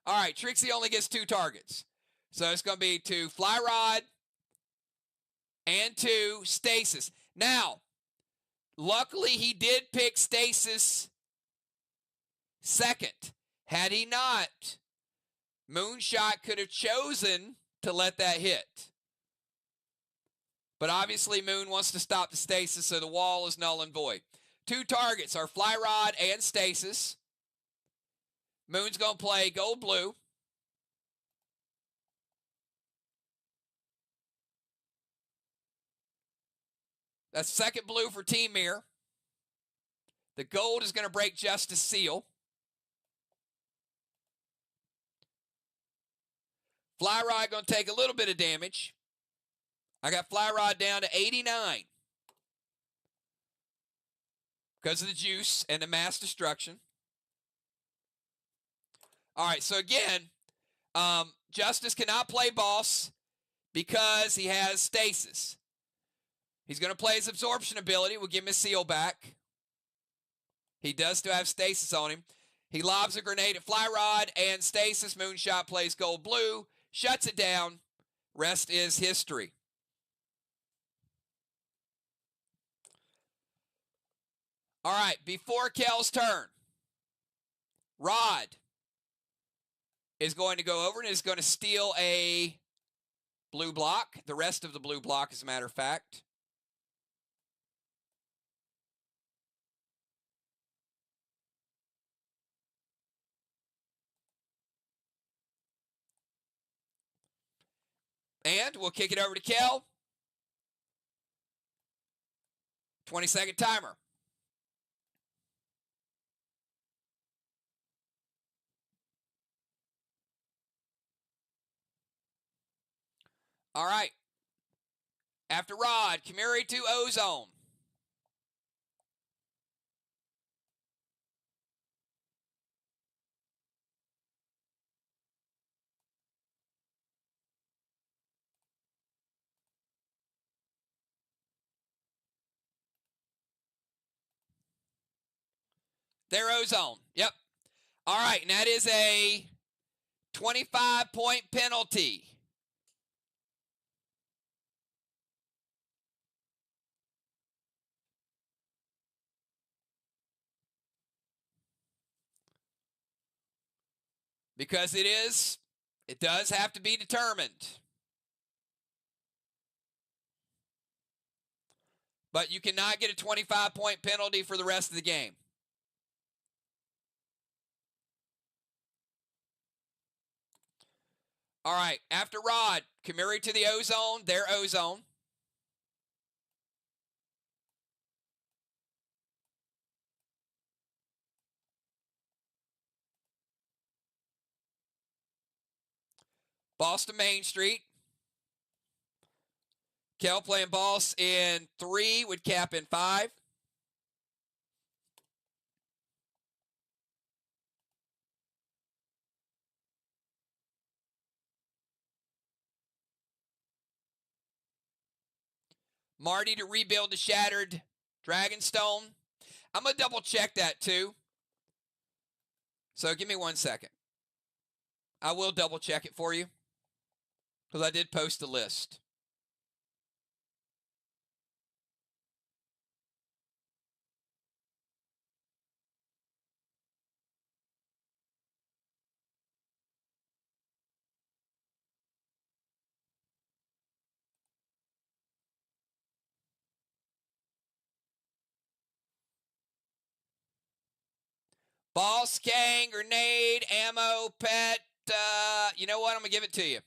All right, Trixie only gets 2 targets. So it's going to be to Fly Rod and to Stasis. Now, luckily he did pick Stasis second. Had he not, Moonshot could have chosen to let that hit. But obviously Moon wants to stop the Stasis, so the wall is null and void. 2 targets are Fly Rod and Stasis. Moon's going to play gold blue. That's second blue for Team MIR. The gold is going to break Justice Seal. Fly Rod going to take a little bit of damage. I got Fly Rod down to 89 because of the juice and the mass destruction. All right, so again, Justice cannot play boss because he has stasis. He's going to play his absorption ability. We'll give him his seal back. He does still have stasis on him. He lobs a grenade at Fly Rod and stasis. Moonshot plays gold blue, shuts it down. Rest is history. All right, before Kel's turn, Rod is going to go over and is going to steal a blue block. The rest of the blue block, as a matter of fact. And we'll kick it over to Kel. 20-second timer. All right. After Rod, Kamiri to Ozone. There, Ozone. Yep. All right, and that is a 25-point penalty. Because it does have to be determined. But you cannot get a 25-point penalty for the rest of the game. All right, after Rod, Kamiri to the Ozone, their Ozone. Boss to Main Street. Kel playing boss in 3 with Cap in 5. Marty to rebuild the shattered Dragonstone. I'm going to double check that too. So give me 1 second. I will double check it for you because I did post the list. Boss, Kang, grenade, ammo, pet. You know what? I'm going to give it to you.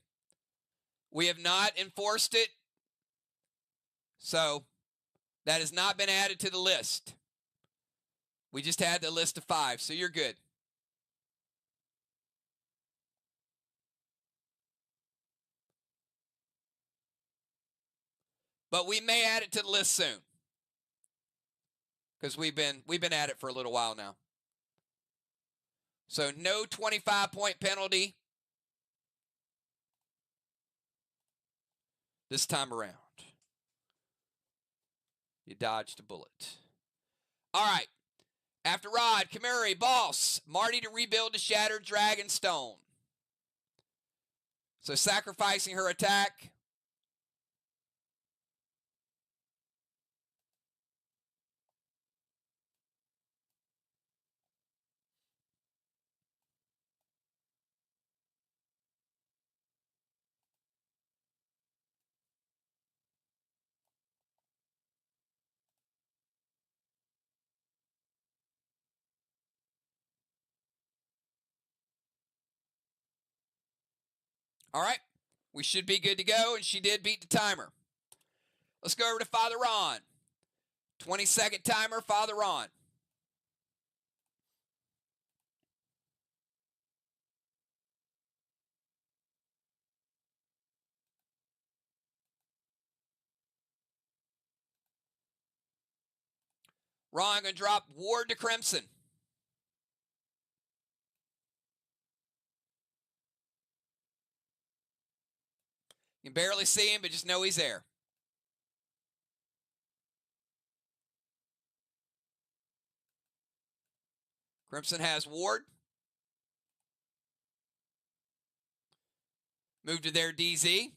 We have not enforced it. So that has not been added to the list. We just had the list of 5. So you're good. But we may add it to the list soon. Because we've been at it for a little while now. So no 25-point penalty this time around. You dodged a bullet. All right. After Rod, Kamuri, Boss, Marty to rebuild the Shattered Dragon Stone. So sacrificing her attack. All right. We should be good to go, and she did beat the timer. Let's go over to Father Ron. 20-second timer, Father Ron. Ron going to drop Ward to Crimson. You can barely see him, but just know he's there. Crimson has Ward. Move to their DZ.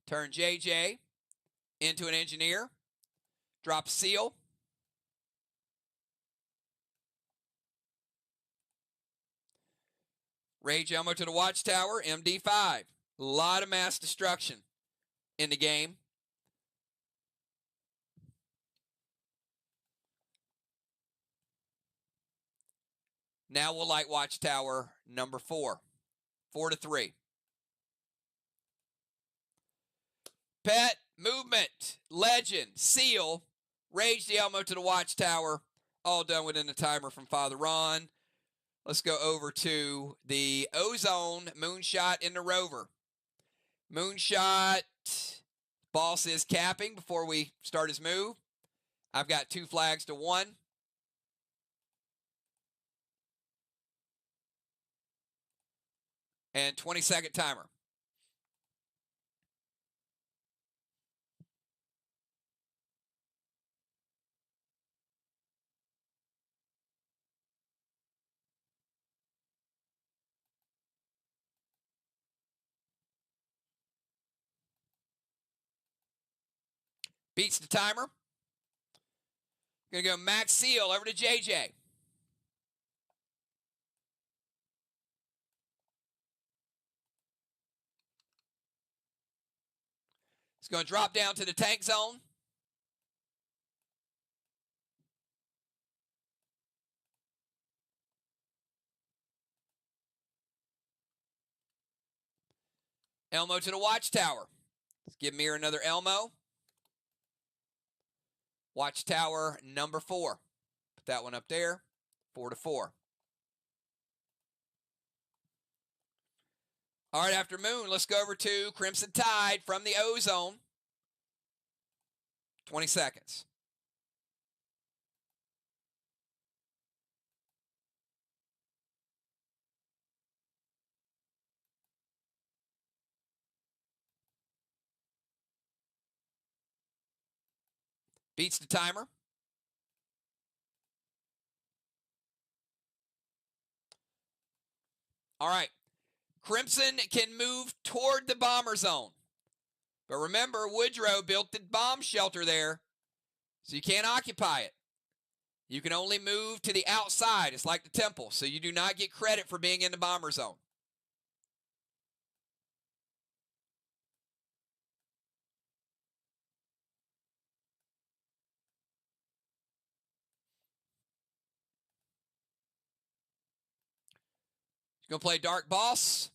Turn JJ into an engineer. Drop Seal. Rage Elmo to the Watchtower, MD5. A lot of mass destruction in the game. Now we'll light Watchtower number 4. 4-3. Pet, Movement, Legend, Seal, Rage the Elmo to the Watchtower. All done within the timer from Father Ron. Let's go over to the Ozone Moonshot in the Rover. Moonshot, Boss is capping before we start his move. I've got 2 flags to 1. And 20-second timer. Beats the timer. Going to go Max Seal over to JJ. It's going to drop down to the tank zone. Elmo to the Watchtower. Let's give MIR another Elmo. Watchtower number 4. Put that one up there. 4-4. All right, after Moon, let's go over to Crimson Tide from the Ozone. 20 seconds. Beats the timer. All right. Crimson can move toward the bomber zone. But remember, Woodrow built the bomb shelter there, so you can't occupy it. You can only move to the outside. It's like the temple, so you do not get credit for being in the bomber zone. Going to play Dark Boss.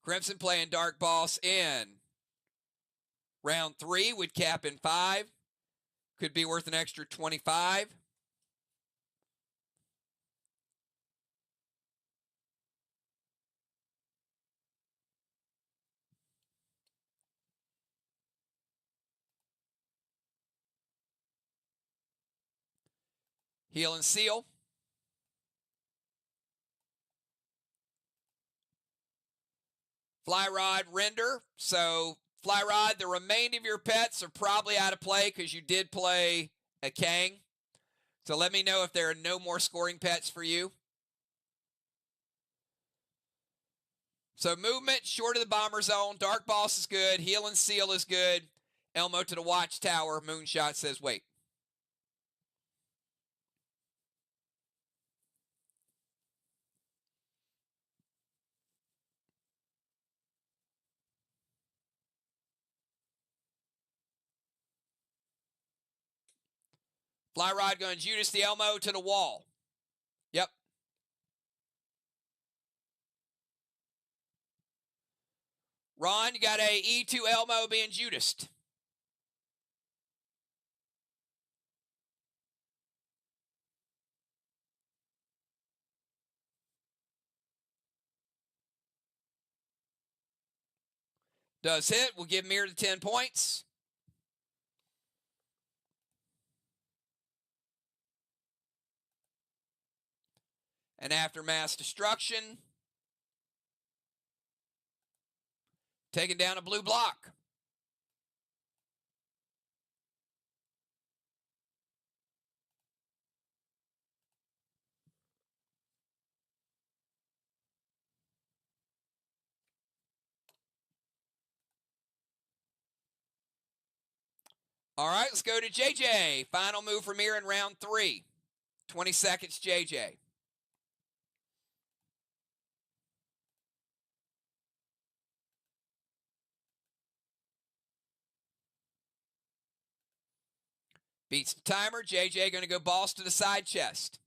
Crimson playing Dark Boss in round 3 would cap in 5. Could be worth an extra 25. Heal and Seal. Fly Rod render. So Fly Rod, the remainder of your pets are probably out of play because you did play a Kang. So let me know if there are no more scoring pets for you. So movement, short of the bomber zone. Dark Boss is good. Heal and Seal is good. Elmo to the Watchtower. Moonshot says wait. Fly Rod going Judas the Elmo to the wall. Yep. Ron, you got a E2 Elmo being Judased. Does hit. We'll give MIR the 10 points. And after mass destruction, taking down a blue block. All right, let's go to JJ. Final move for MIR in round 3. 20 seconds, JJ. Beats the timer. JJ going to go boss to the side chest.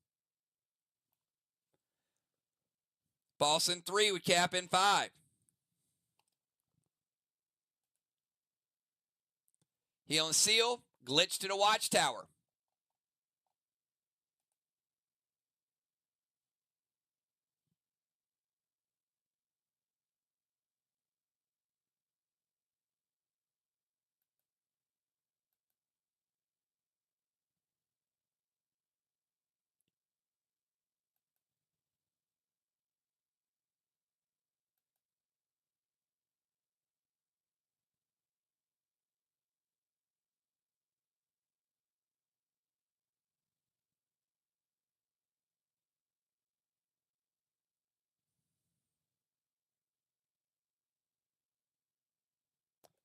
Boss in 3 with cap in 5. Heal and Seal. Glitch to the Watchtower.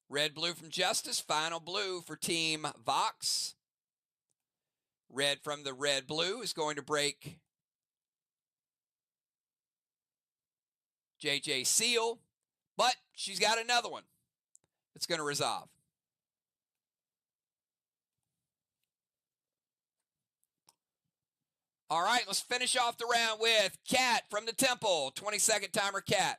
Red, blue from Justice. Final blue for Team VOX. Red from the red, blue is going to break JJ Seal, but she's got another one that's going to resolve. All right, let's finish off the round with Cat from the Temple. 20-second timer, Cat.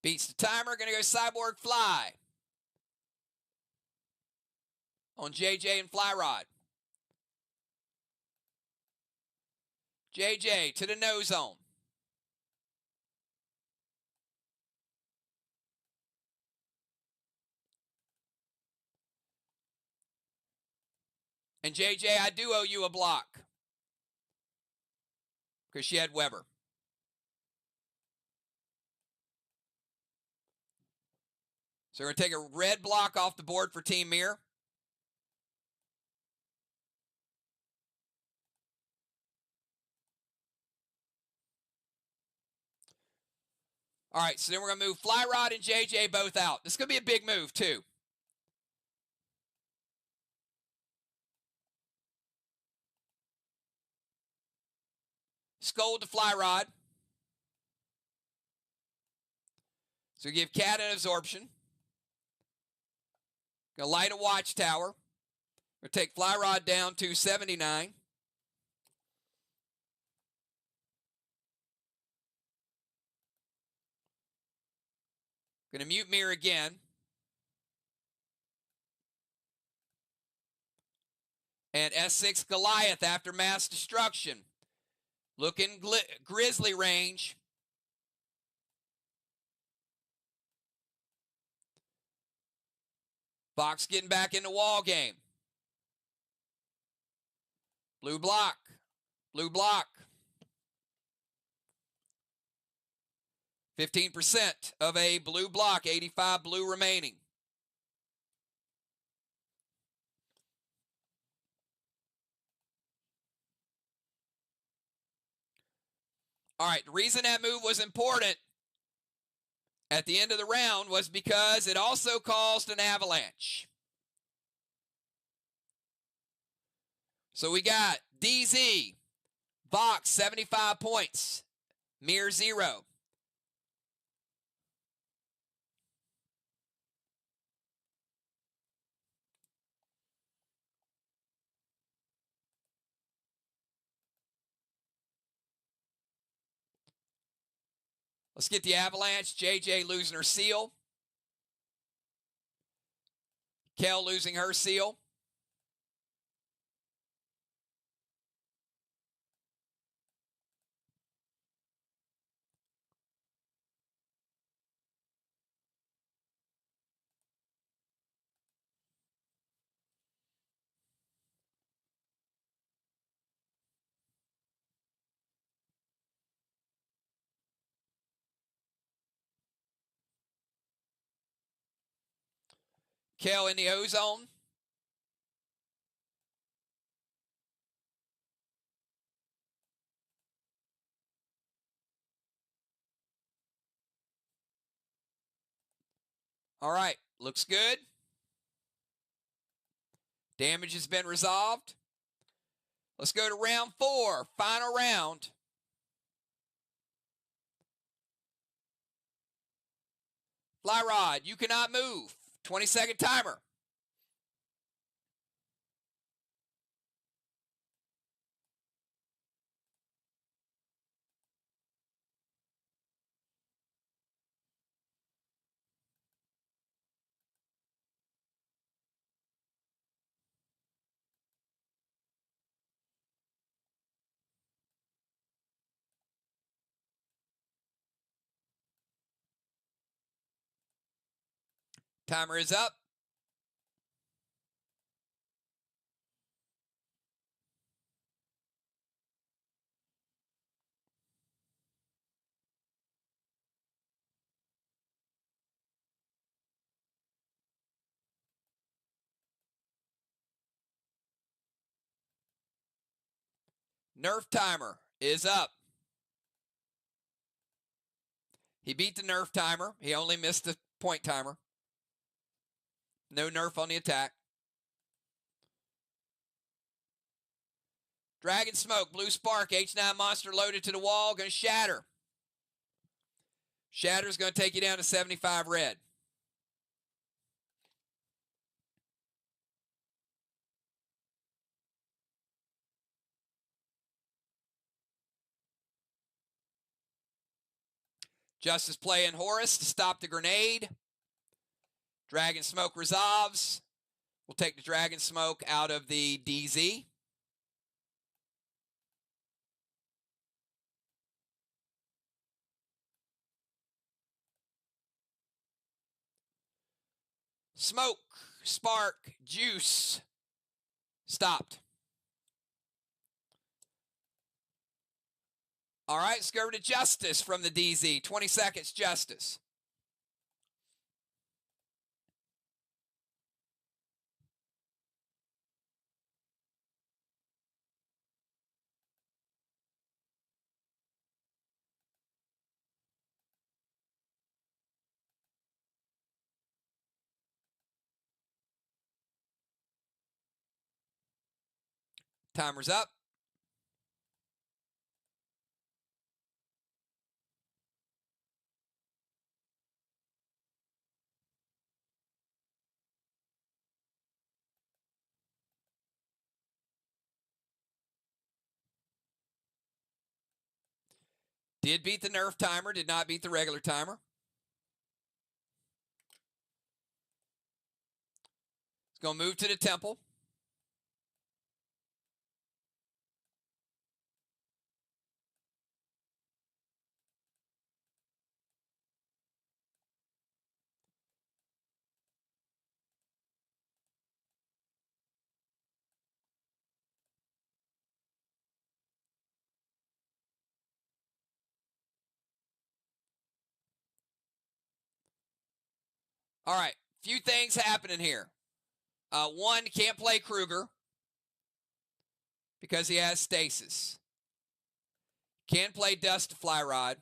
Beats the timer. Going to go Cyborg Fly on JJ and Fly Rod. JJ to the no zone. And JJ, I do owe you a block because she had Weber. So we're going to take a red block off the board for Team MIR. All right, so then we're going to move Fly Rod and JJ both out. This is going to be a big move, too. Scold to Fly Rod. So give Cat an absorption. Gonna light a Watchtower. Gonna take Fly Rod down to 79. Gonna mute MIR again. And S6 Goliath after mass destruction. Looking grizzly range. VOX getting back in the wall game. Blue block. Blue block. 15% of a blue block, 85 blue remaining. All right, the reason that move was important at the end of the round was because it also caused an avalanche. So we got DZ, VOX 75 points, MIR 0. Let's get the avalanche. JJ losing her seal. Kel losing her seal. Kel in the ozone. All right, looks good. Damage has been resolved. Let's go to round 4, final round. Fly rod, you cannot move. 20-second timer. Timer is up. Nerf timer is up. He beat the nerf timer. He only missed the point timer. No nerf on the attack. Dragon Smoke, Blue Spark, H9 monster loaded to the wall. Going to shatter. Shatter's going to take you down to 75 red. Justice playing Horus to stop the grenade. Dragon Smoke resolves. We'll take the Dragon Smoke out of the DZ. Smoke, Spark, Juice. Stopped. All right, let's go to Justice from the DZ. 20 seconds, Justice. Timer's up. Did beat the nerf timer, did not beat the regular timer. It's going to move to the temple. All right, few things happening here. One, can't play Kruger because he has stasis. Can play Dust Fly Rod.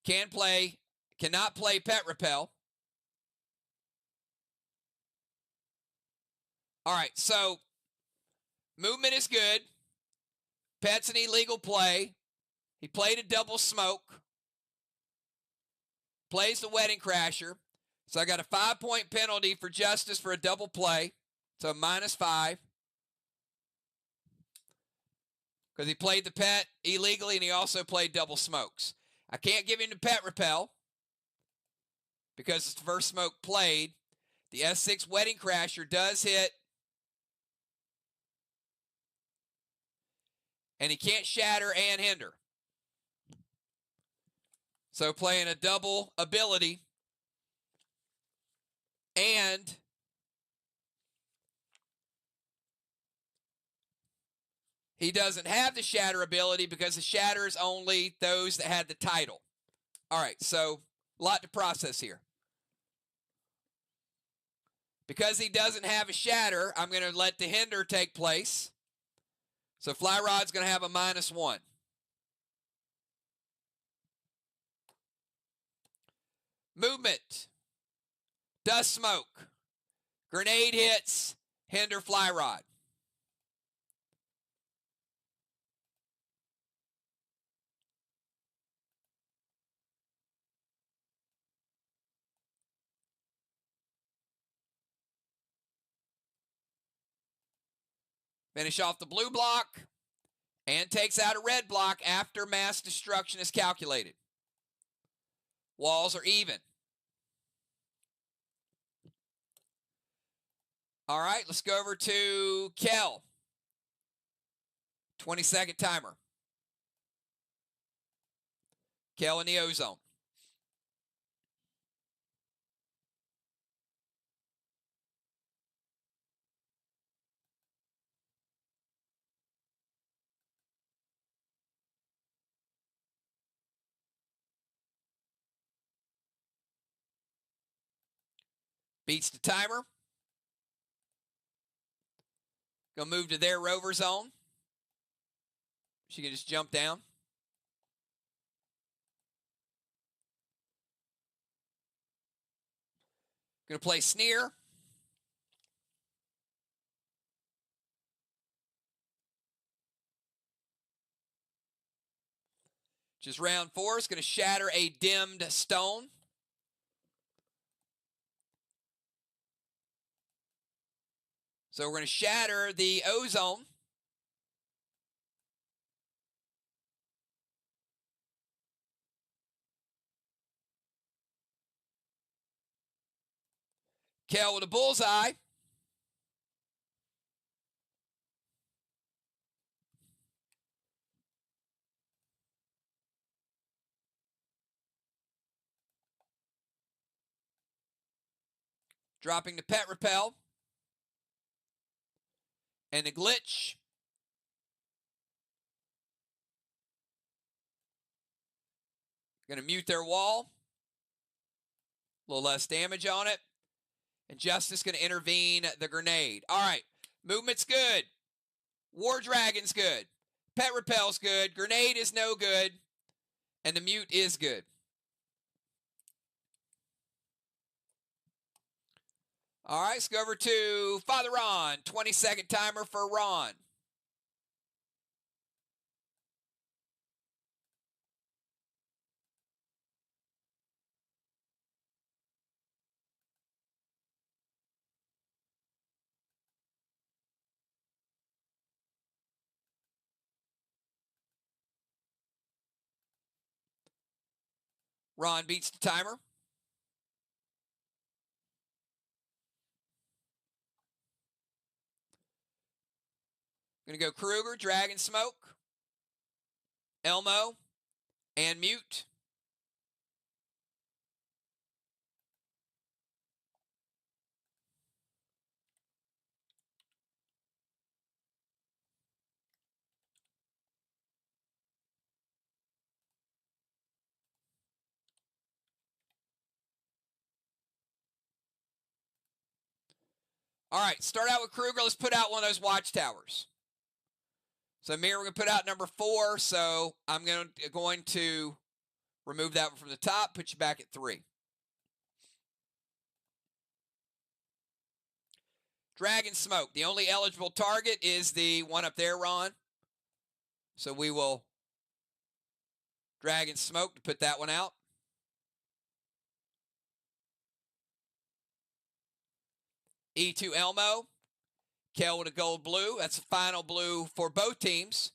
Cannot play Pet Repel. All right, so movement is good. Pet's an illegal play. He played a double smoke. Plays the Wedding Crasher. So I got a 5-point penalty for Justice for a double play. So -5. Because he played the Pet illegally and he also played double smokes. I can't give him the Pet Repel because it's the first smoke played. The S6 Wedding Crasher does hit. And he can't shatter and hinder. So playing a double ability. And he doesn't have the shatter ability because the shatter is only those that had the title. All right, so a lot to process here. Because he doesn't have a shatter, I'm going to let the hinder take place. So Fly Rod's going to have a -1. Movement. Dust Smoke. Grenade hits. Hinder Fly Rod. Finish off the blue block. And takes out a red block after mass destruction is calculated. Walls are even. All right, let's go over to Kel. 20-second timer. Kel in the ozone. Beats the timer. Gonna move to their rover zone. She can just jump down. Gonna play Sneer. Just round 4 is gonna shatter a dimmed stone. So we're going to shatter the ozone. Kel with a bullseye. Dropping the Pet Repel. And the glitch. Going to mute their wall. A little less damage on it. And Justice going to intervene the grenade. All right. Movement's good. War Dragon's good. Pet Repel's good. Grenade is no good. And the mute is good. All right, let's go over to Father Ron. 20-second timer for Ron. Ron beats the timer. Going to go Kruger, Dragon Smoke, Elmo, and Mute. All right, start out with Kruger. Let's put out one of those watchtowers. So MIR, we're going to put out number 4. So I'm going to remove that one from the top, put you back at 3. Dragon Smoke. The only eligible target is the one up there, Ron. So we will Dragon Smoke to put that one out. E2 Elmo. Kel with a gold blue. That's the final blue for both teams.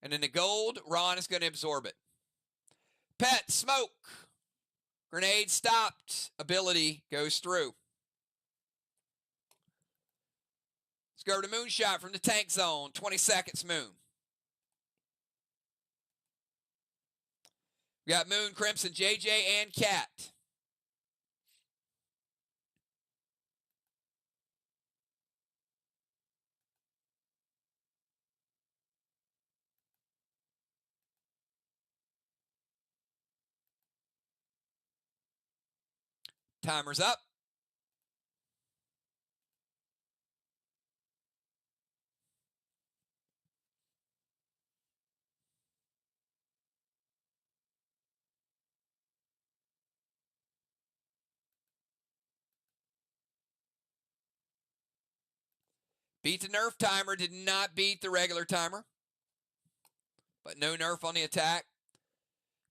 And then the gold, Ron is going to absorb it. Pet, smoke. Grenade stopped. Ability goes through. Let's go over to Moonshot from the tank zone. 20 seconds, Moon. We got Moon, Crimson, JJ, and Cat. Timer's up. Beat the nerf timer. Did not beat the regular timer. But no nerf on the attack.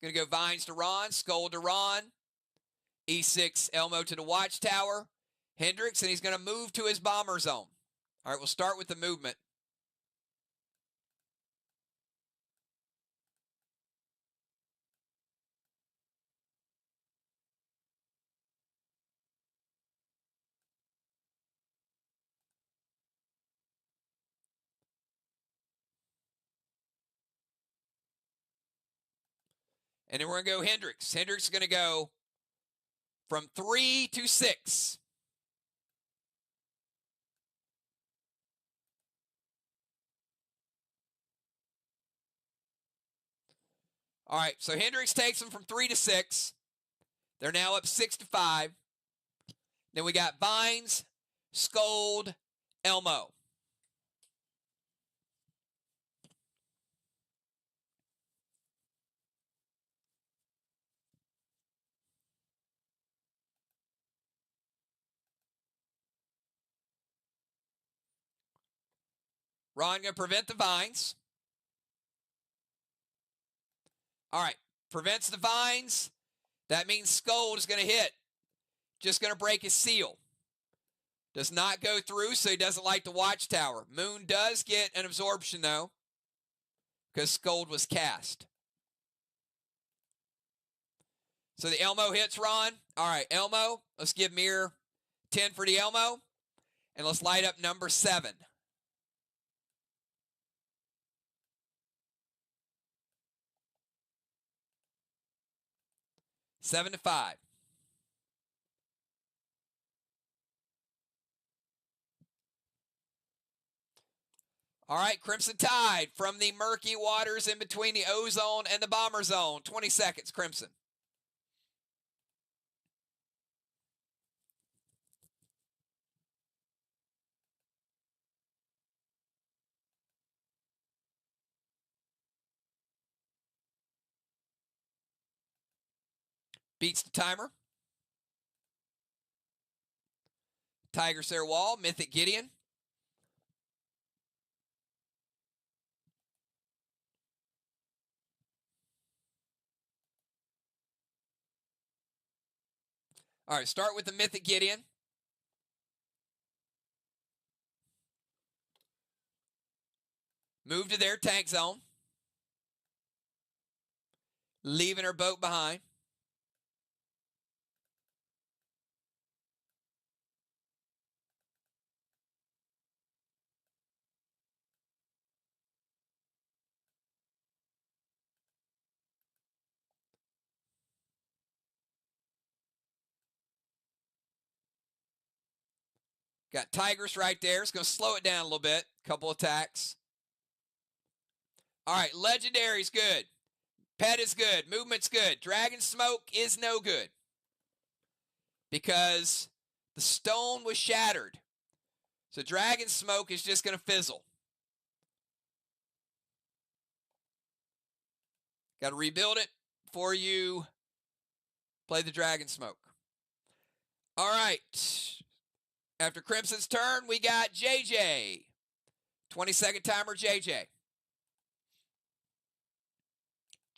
Going to go Vines to Ron. Skull to Ron. E6 Elmo to the watchtower. Hendricks, and he's going to move to his bomber zone. All right, we'll start with the movement. And then we're going to go Hendricks. Hendricks is going to go from 3 to 6. All right, so Hendricks takes them from 3 to 6. They're now up 6 to 5. Then we got Vines, Scold, Elmo. Ron going to prevent the Vines. All right, prevents the Vines. That means Scold is going to hit. Just going to break his seal. Does not go through, so he doesn't like the watchtower. Moon does get an absorption, though, because Scold was cast. So the Elmo hits Ron. All right, Elmo. Let's give MIR 10 for the Elmo. And let's light up number 7. Seven to 5. All right, Crimson Tide from the murky waters in between the ozone and the bomber zone. 20 seconds, Crimson. Beats the timer. Tiger Sarah Wall, Mythic Gideon. All right, start with the Mythic Gideon. Move to their tank zone. Leaving her boat behind. Got Tigers right there. It's going to slow it down a little bit. Couple attacks. All right, Legendary's good. Pet is good. Movement's good. Dragon Smoke is no good. Because the stone was shattered. So Dragon Smoke is just going to fizzle. Got to rebuild it before you play the Dragon Smoke. All right. After Crimson's turn, we got JJ. 20-second timer, JJ.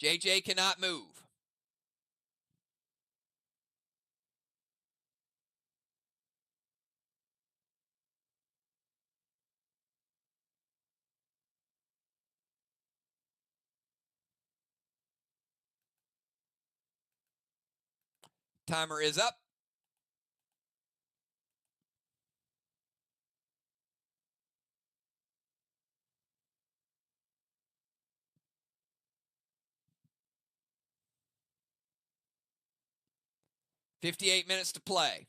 JJ cannot move. Timer is up. $58 minutes to play.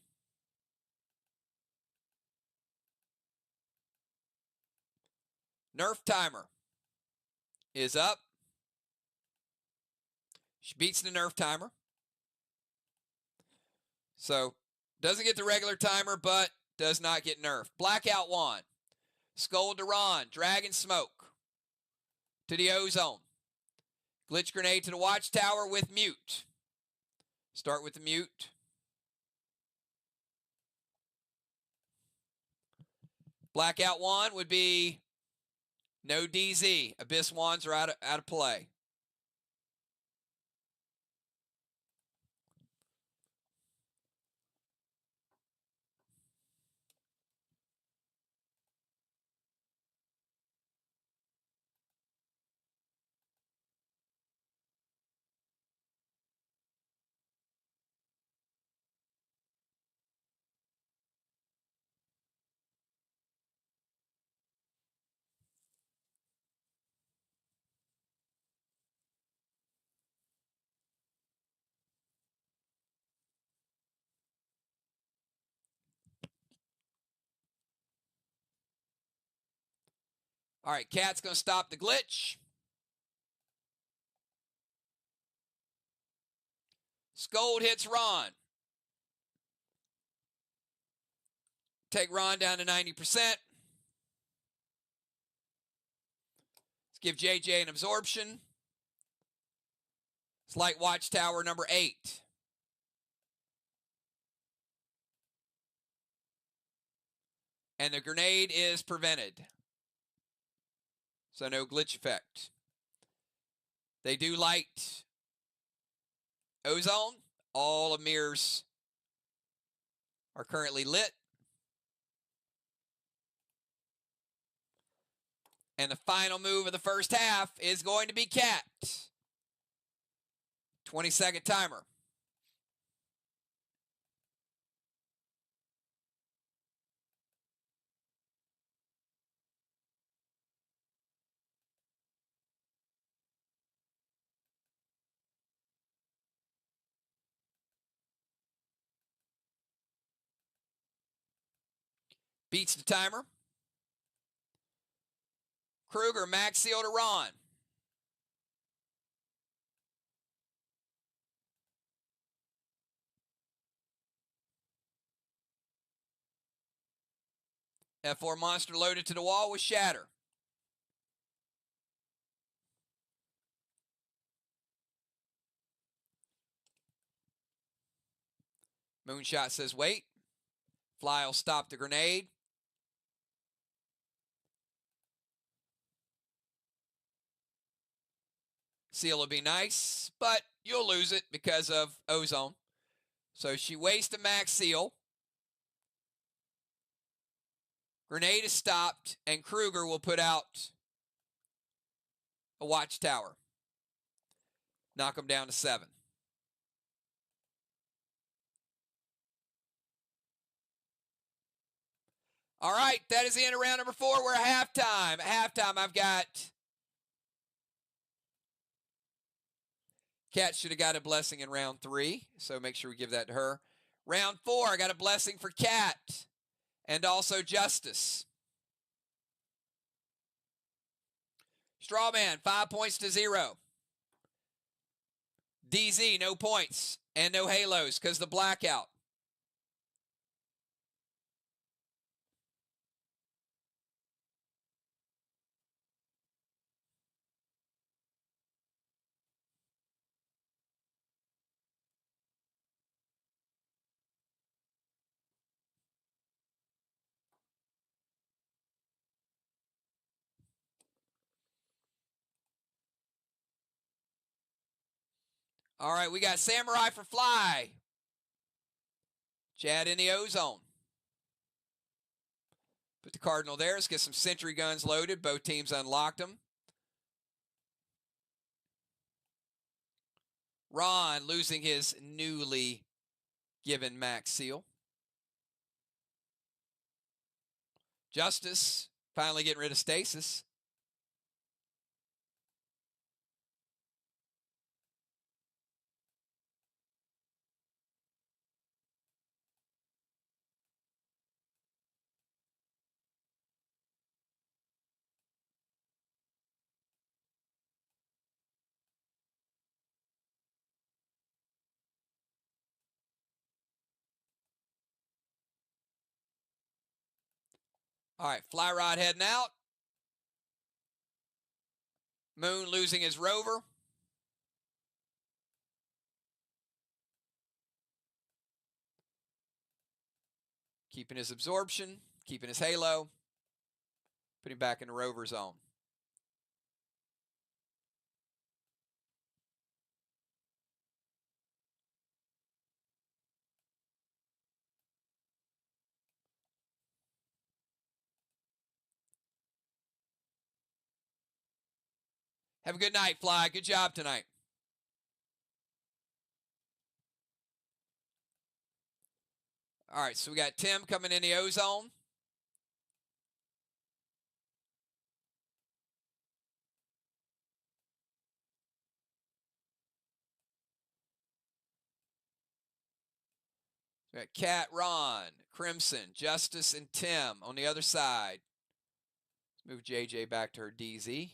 Nerf timer is up. She beats the Nerf timer. So, doesn't get the regular timer, but does not get nerfed. Blackout Wand. Skull Duran. Dragon Smoke. To the Ozone. Glitch Grenade to the Watchtower with Mute. Start with the Mute. Blackout Wand would be no DZ. Abyss Wands are out of play. All right, Cat's going to stop the glitch. Scold hits Ron. Take Ron down to 90%. Let's give JJ an absorption. Slight Watchtower number 8. And the grenade is prevented. So no glitch effect. They do light Ozone. All of MIRs are currently lit. And the final move of the first half is going to be Cat. 20-second timer. Beats the timer. Kruger, max seal to Ron. F4 monster loaded to the wall with Shatter. Moonshot says wait. Fly will stop the grenade. Seal will be nice, but you'll lose it because of Ozone. So she wastes a max seal. Grenade is stopped, and Kruger will put out a Watchtower. Knock them down to 7. All right, that is the end of round number 4. We're at halftime. At halftime, I've got... Cat should have got a blessing in round 3, so make sure we give that to her. Round 4, I got a blessing for Cat and also Justice. Strawman, 5 points to 0. DZ, no points and no halos because the blackout. All right, we got Samurai for fly. Chad in the ozone. Put the Cardinal there. Let's get some sentry guns loaded. Both teams unlocked them. Ron losing his newly given max seal. Justice finally getting rid of stasis. All right, Fly Rod heading out. Moon losing his rover. Keeping his absorption, keeping his halo. Putting back in the rover zone. Have a good night, Fly. Good job tonight. All right, so we got Tim coming in the ozone. We got Cat, Ron, Crimson, Justice, and Tim on the other side. Let's move JJ back to her DZ.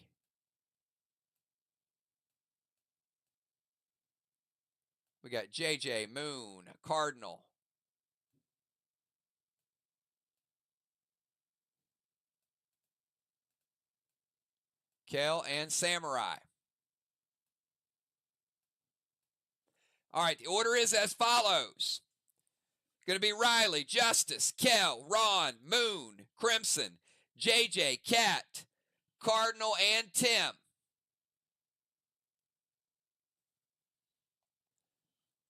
We got JJ, Moon, Cardinal. Kel and Samurai. All right, the order is as follows. Going to be Riley, Justice, Kel, Ron, Moon, Crimson, JJ, Cat, Cardinal, and Tim.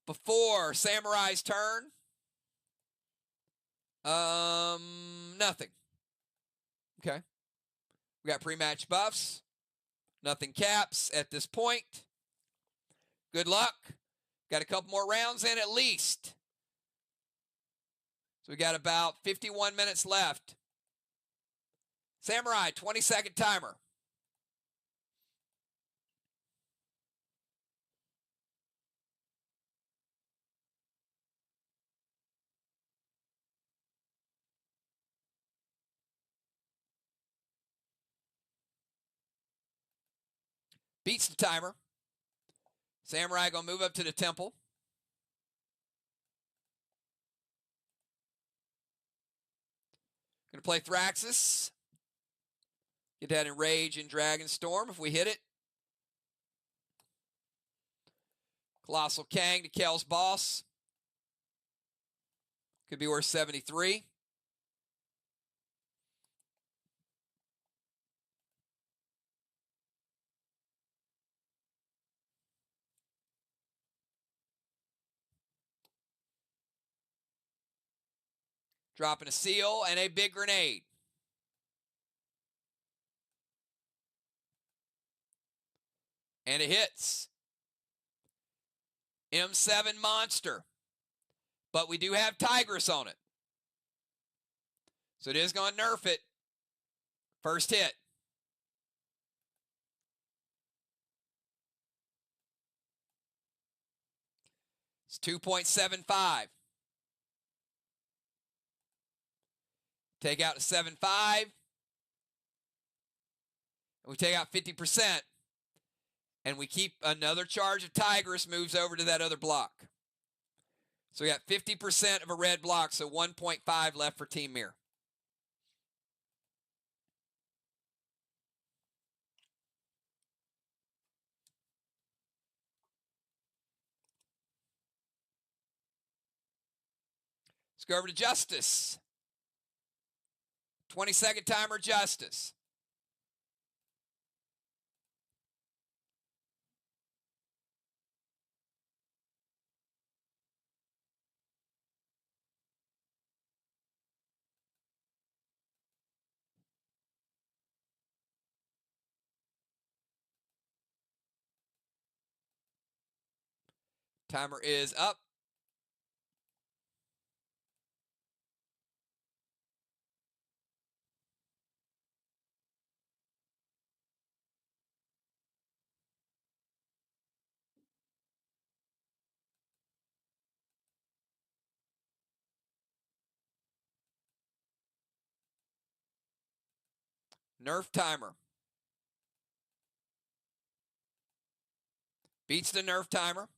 Before Samurai's turn, nothing. Okay. We got pre-match buffs. Nothing caps at this point. Good luck. Got a couple more rounds in at least. So we got about 51 minutes left. Samurai, 20-second timer. Beats the timer. Samurai going to move up to the temple. Going to play Thraxus. Get that in Rage and Dragon Storm if we hit it. Colossal Kang to Kel's boss. Could be worth 73. Dropping a seal and a big grenade. And it hits. M7 monster. But we do have Tigress on it. So it is going to nerf it. First hit. It's 2.75. Take out the 7.5. We take out 50%. And we keep another charge of Tigress moves over to that other block. So we got 50% of a red block, so 1.5 left for Team MIR. Let's go over to Justice. 20-second timer, Justice. Timer is up. Nerf timer. Beats the Nerf timer.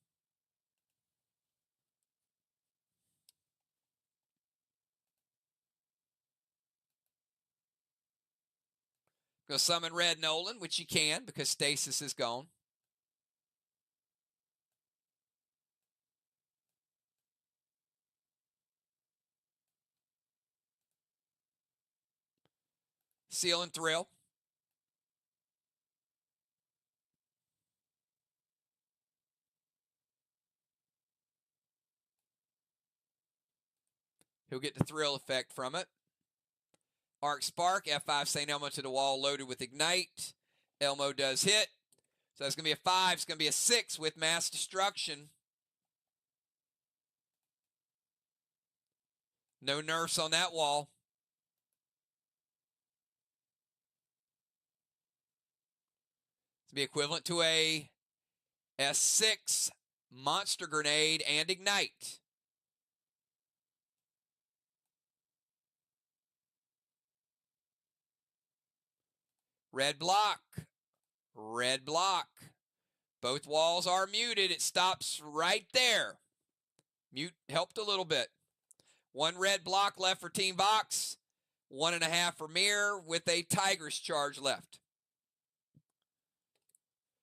Go summon Red Nolan, which you can because Stasis is gone. Seal and Thrill. He'll get the Thrill effect from it. Arc Spark, F5, St. Elmo to the wall, loaded with Ignite. Elmo does hit. So that's going to be a 5. It's going to be a 6 with Mass Destruction. No nerfs on that wall. It's going to be equivalent to a S6 Monster Grenade and Ignite. Red block. Red block. Both walls are muted. It stops right there. Mute helped a little bit. 1 red block left for Team VOX. 1.5 for MIR with a Tiger's Charge left.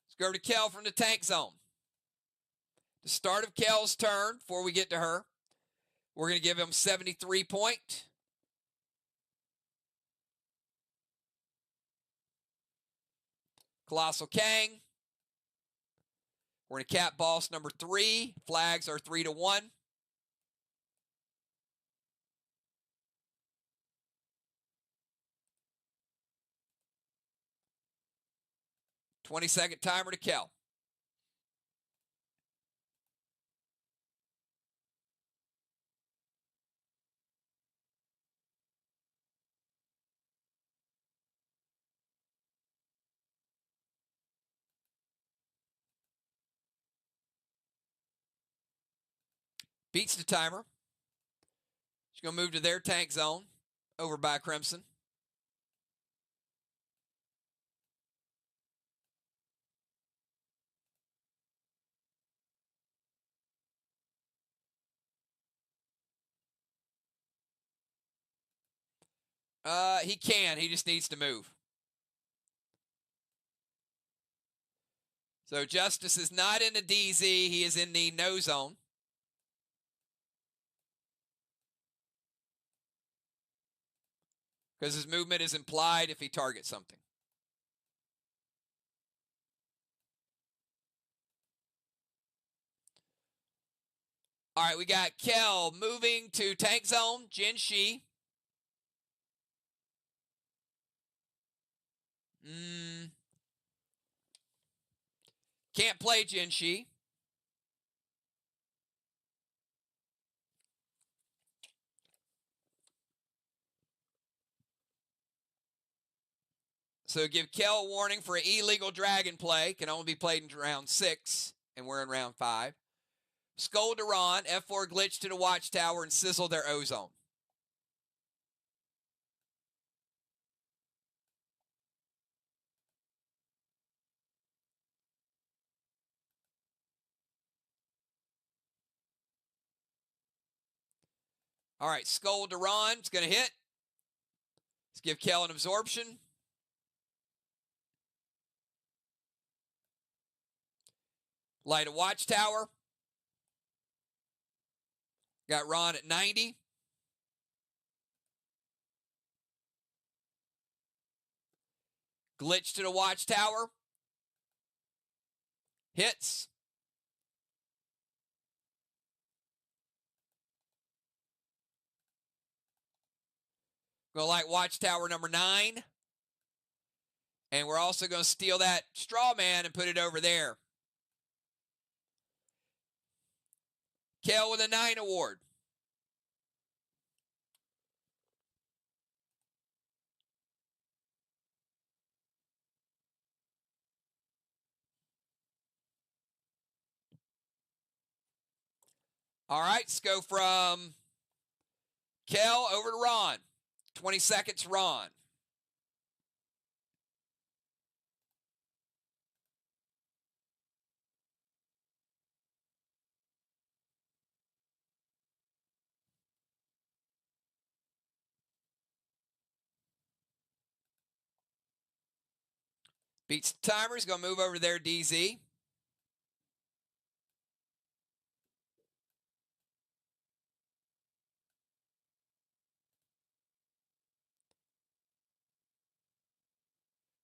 Let's go over to Kel from the tank zone. The start of Kel's turn, before we get to her, we're going to give him 73 point. Colossal Kang. We're going to cap boss number 3. Flags are 3-1. $20-second timer to Kel. Beats the timer. She's going to move to their tank zone over by Crimson. He can. He just needs to move. So Justice is not in the DZ. He is in the no zone. Because his movement is implied if he targets something. All right, we got Kel moving to tank zone. Jin Shi. Can't play Jin Shi. So give Kel a warning for an illegal dragon play. Can only be played in round 6, and we're in round 5. Skull Duran, F4 glitch to the watchtower and sizzle their ozone. All right, Skull Duran is going to hit. Let's give Kel an absorption. Light a watchtower. Got Ron at 90. Glitch to the watchtower. Hits. Go light watchtower number 9. And we're also going to steal that straw man and put it over there. Kel with a 9 award. All right, let's go from Kel over to Ron. 20 seconds, Ron. Beats the timer. He's going to move over there, DZ.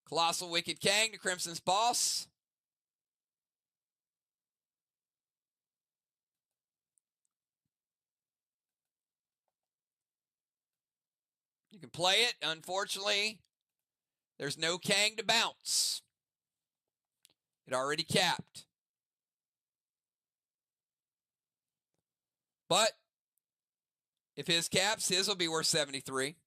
Colossal Wicked Kang to Crimson's boss. You can play it. Unfortunately, there's no Kang to bounce. It already capped. But if his caps, his will be worth 73.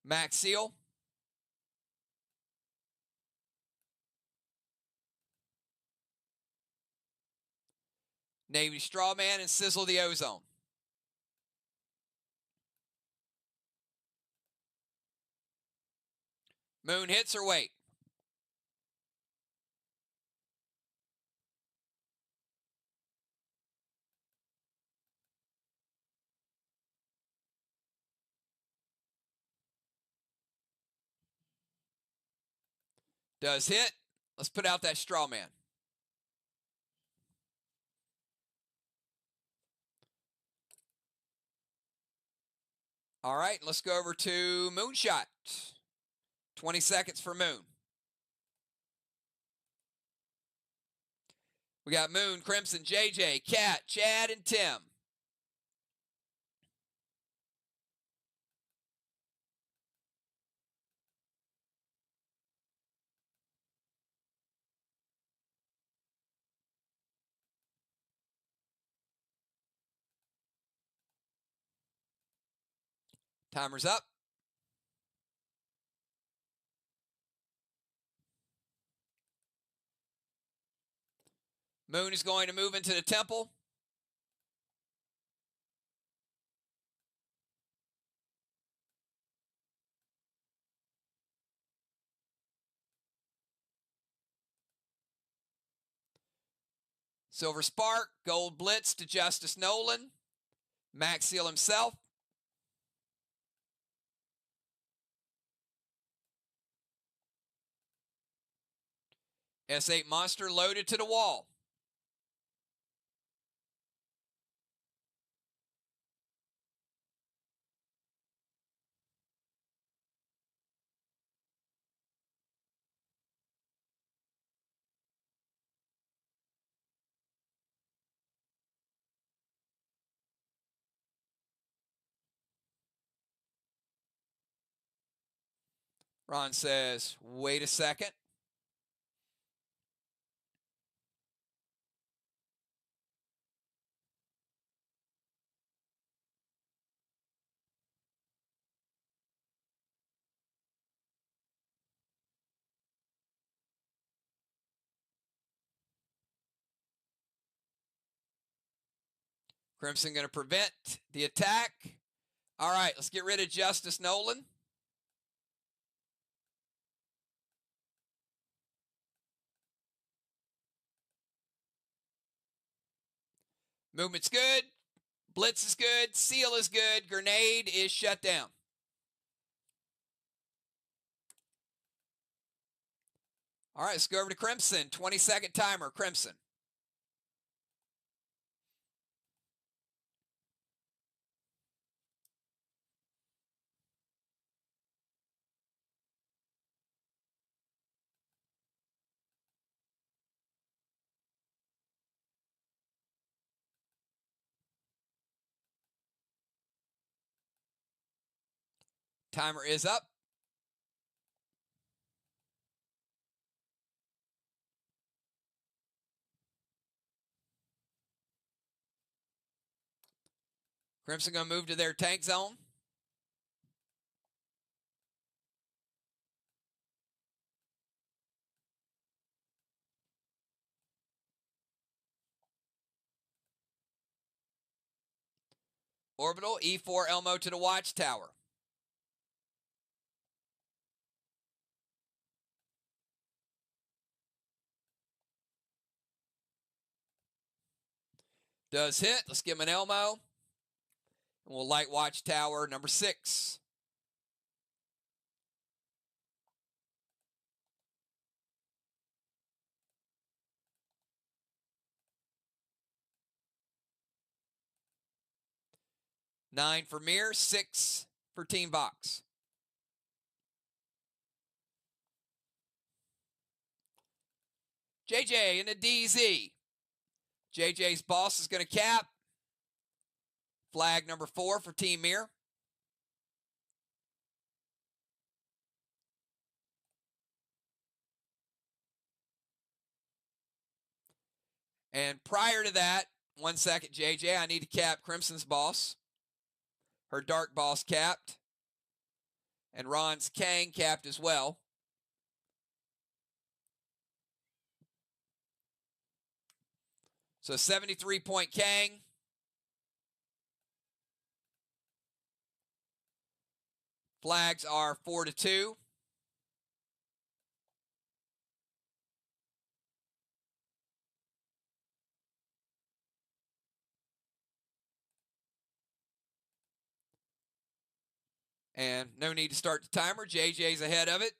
Max Seal. Navy Strawman and Sizzle the Ozone. Moon hits or wait? Does hit. Let's put out that Strawman. All right, let's go over to Moonshot. 20 seconds for Moon. We got Moon, Crimson, JJ, Cat, Chad, and Tim. Timer's up. Moon is going to move into the temple. Silver Spark, Gold Blitz to Justice Nolan. Max Seal himself. S8 Monster loaded to the wall. Ron says, wait a second. Crimson going to prevent the attack. All right, let's get rid of Justice Nolan. Movement's good. Blitz is good. Seal is good. Grenade is shut down. All right, let's go over to Crimson. 20-second timer, Crimson. Timer is up. Crimson going to move to their tank zone. Orbital, E4 Elmo to the watchtower. Does hit. Let's give him an Elmo. And we'll light watchtower number 6. Nine for MIR, 6 for Team VOX. JJ in the DZ. JJ's boss is going to cap. Flag number 4 for Team MIR. And prior to that, 1 second, JJ, I need to cap Crimson's boss. Her dark boss capped. And Ron's Kang capped as well. So 73-point Kang. Flags are 4-2. And no need to start the timer. JJ's ahead of it.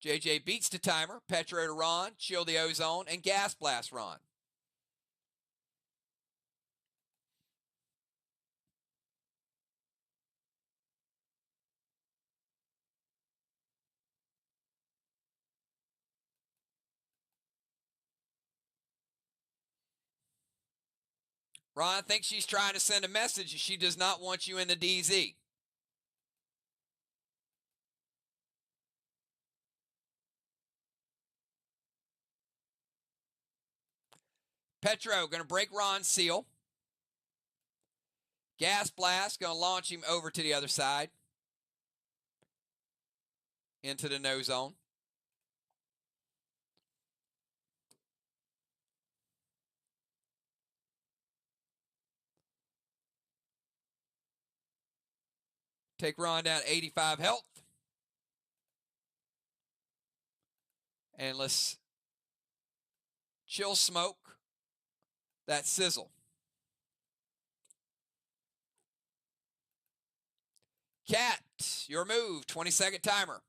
JJ beats the timer. Petro to Ron. Chill the ozone. And gas blast Ron. Ron thinks she's trying to send a message. She does not want you in the DZ. Petro going to break Ron's seal. Gas blast going to launch him over to the other side. Into the no zone. Take Ron down 85 health. And let's chill smoke that sizzle. Cat, your move, 20-second timer.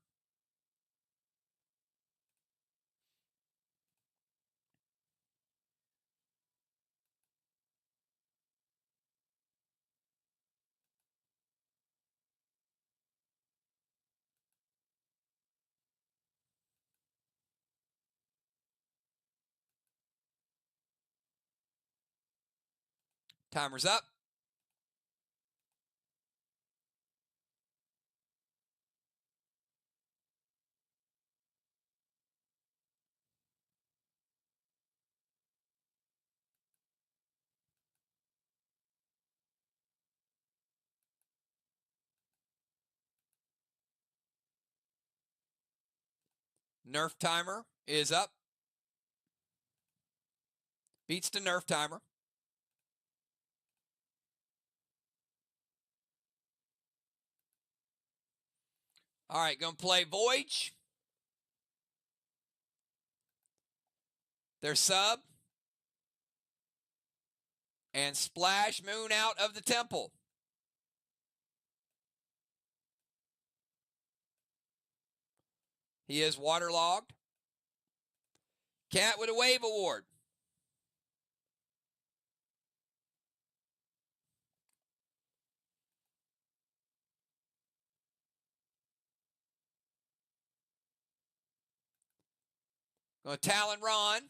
Timer's up. Nerf timer is up. Beats the nerf timer. All right, going to play Voyage. Their sub. And Splash Moon out of the temple. He is waterlogged. Cat with a wave award. Going to Talon Ron.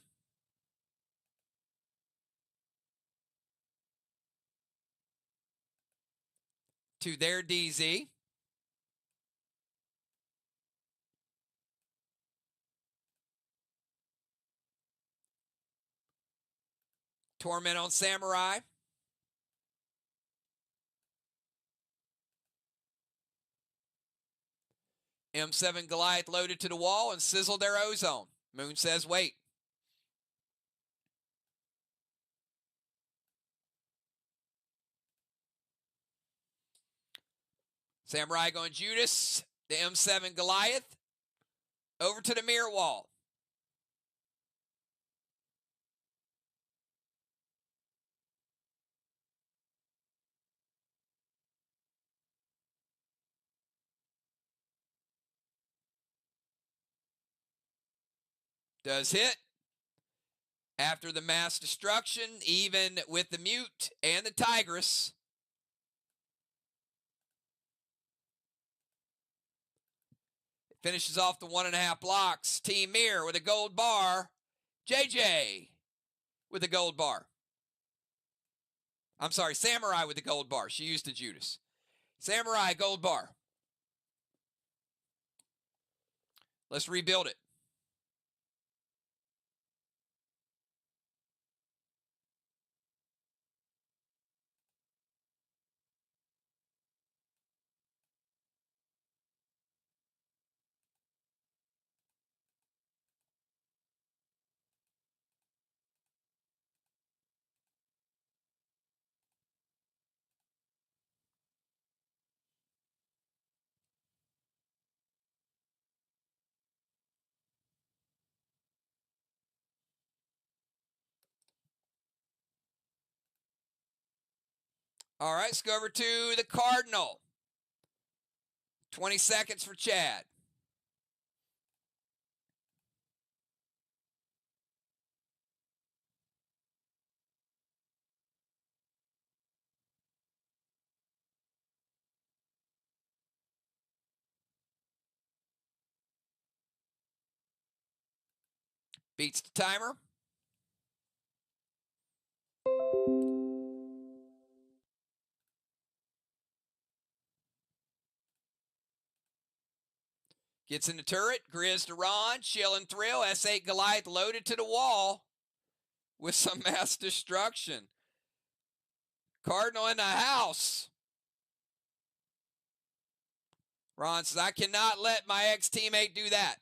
To their DZ. Torment on Samurai. M7 Goliath loaded to the wall and sizzled their ozone. Moon says wait. Samurai going Judas. The M7 Goliath. Over to the mirror wall. Does hit. After the mass destruction, even with the mute and the Tigress. Finishes off the 1.5 blocks. Team MIR with a gold bar. JJ with a gold bar. I'm sorry, Samurai with the gold bar. She used the Judas. Samurai, gold bar. Let's rebuild it. All right, let's go over to the Cardinal. 20 seconds for Chad. Beats the timer. Gets in the turret. Grizz to Ron. Chill and Thrill. S8 Goliath loaded to the wall with some mass destruction. Cardinal in the house. Ron says, I cannot let my ex-teammate do that.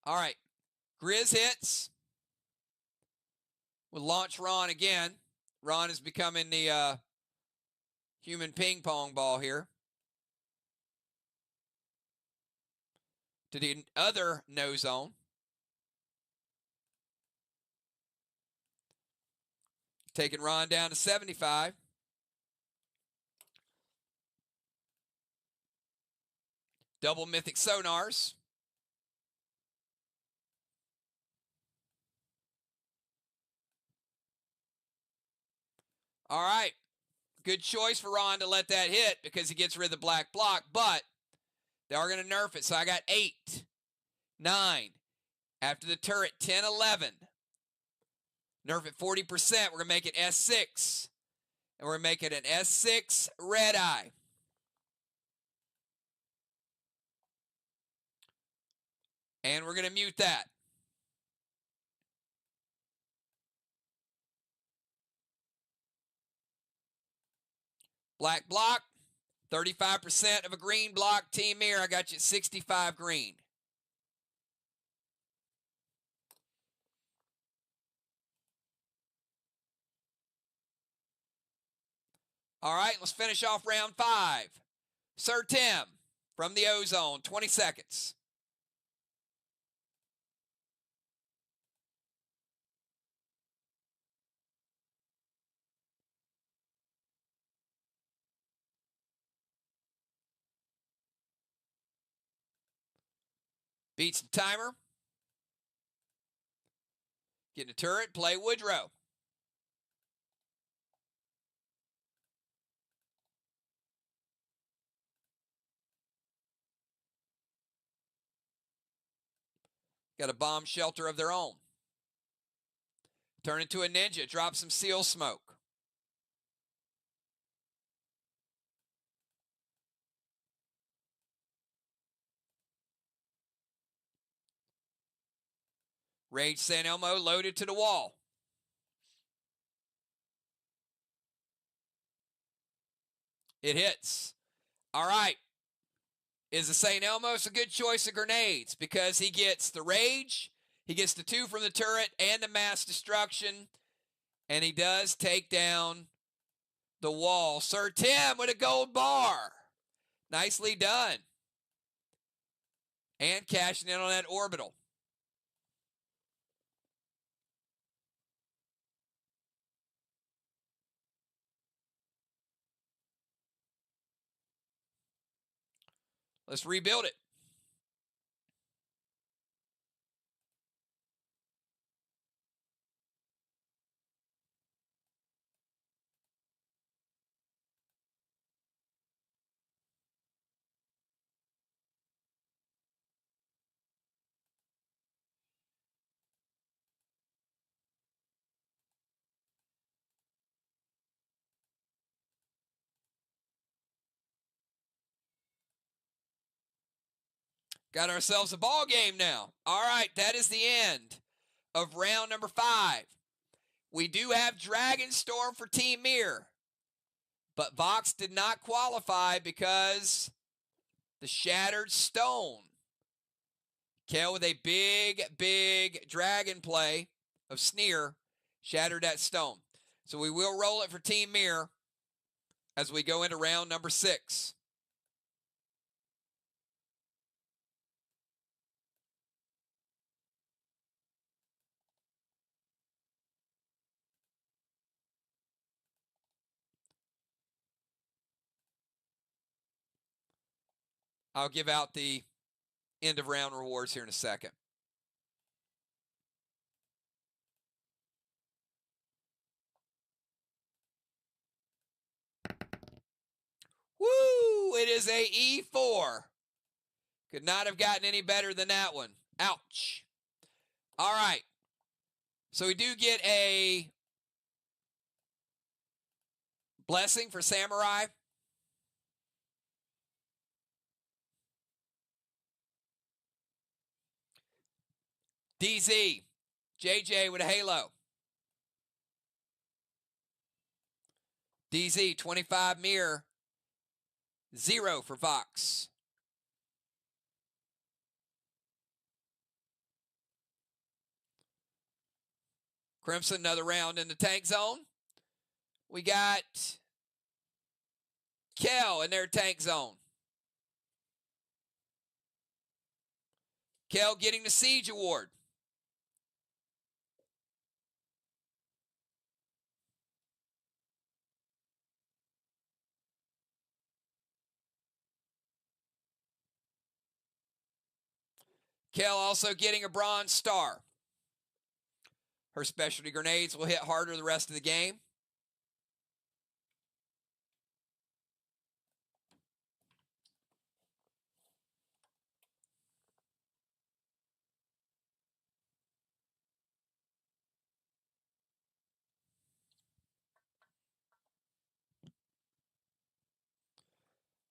All right. Grizz hits. We'll launch Ron again. Ron is becoming the human ping pong ball here. To the other no zone. Taking Ron down to 75. Double mythic sonars. All right. Good choice for Ron to let that hit because he gets rid of the black block, but they are going to nerf it. So I got 8, 9. After the turret, 10, 11. Nerf it 40%. We're going to make it S6. And we're going to make it an S6 red eye. And we're going to mute that. Black block, 35% of a green block. Team MIR, I got you at 65 green. All right, let's finish off round 5. Sir Tim from the ozone, 20 seconds. Beats the timer. Get in the turret, play Woodrow. Got a bomb shelter of their own. Turn into a ninja. Drop some seal smoke. Rage San Elmo loaded to the wall. It hits. All right. Is the St. Elmo's a good choice of grenades because he gets the rage, he gets the 2 from the turret and the mass destruction, and he does take down the wall. Sir Tim with a gold bar. Nicely done. And cashing in on that orbital. Let's rebuild it. Got ourselves a ball game now. All right, that is the end of round number 5. We do have Dragon Storm for Team MIR, but VOX did not qualify because the Shattered Stone. Kel with a big dragon play of Sneer shattered that stone. So we will roll it for Team MIR as we go into round number 6. I'll give out the end of round rewards here in a second. Woo! It is a E4. Could not have gotten any better than that one. Ouch. All right. So we do get a blessing for Samurai. DZ. JJ with a halo. DZ, 25 MIR. 0 for VOX. Crimson, another round in the tank zone. We got Kel in their tank zone. Kel getting the Siege Award. Kel also getting a Bronze Star. Her specialty grenades will hit harder the rest of the game.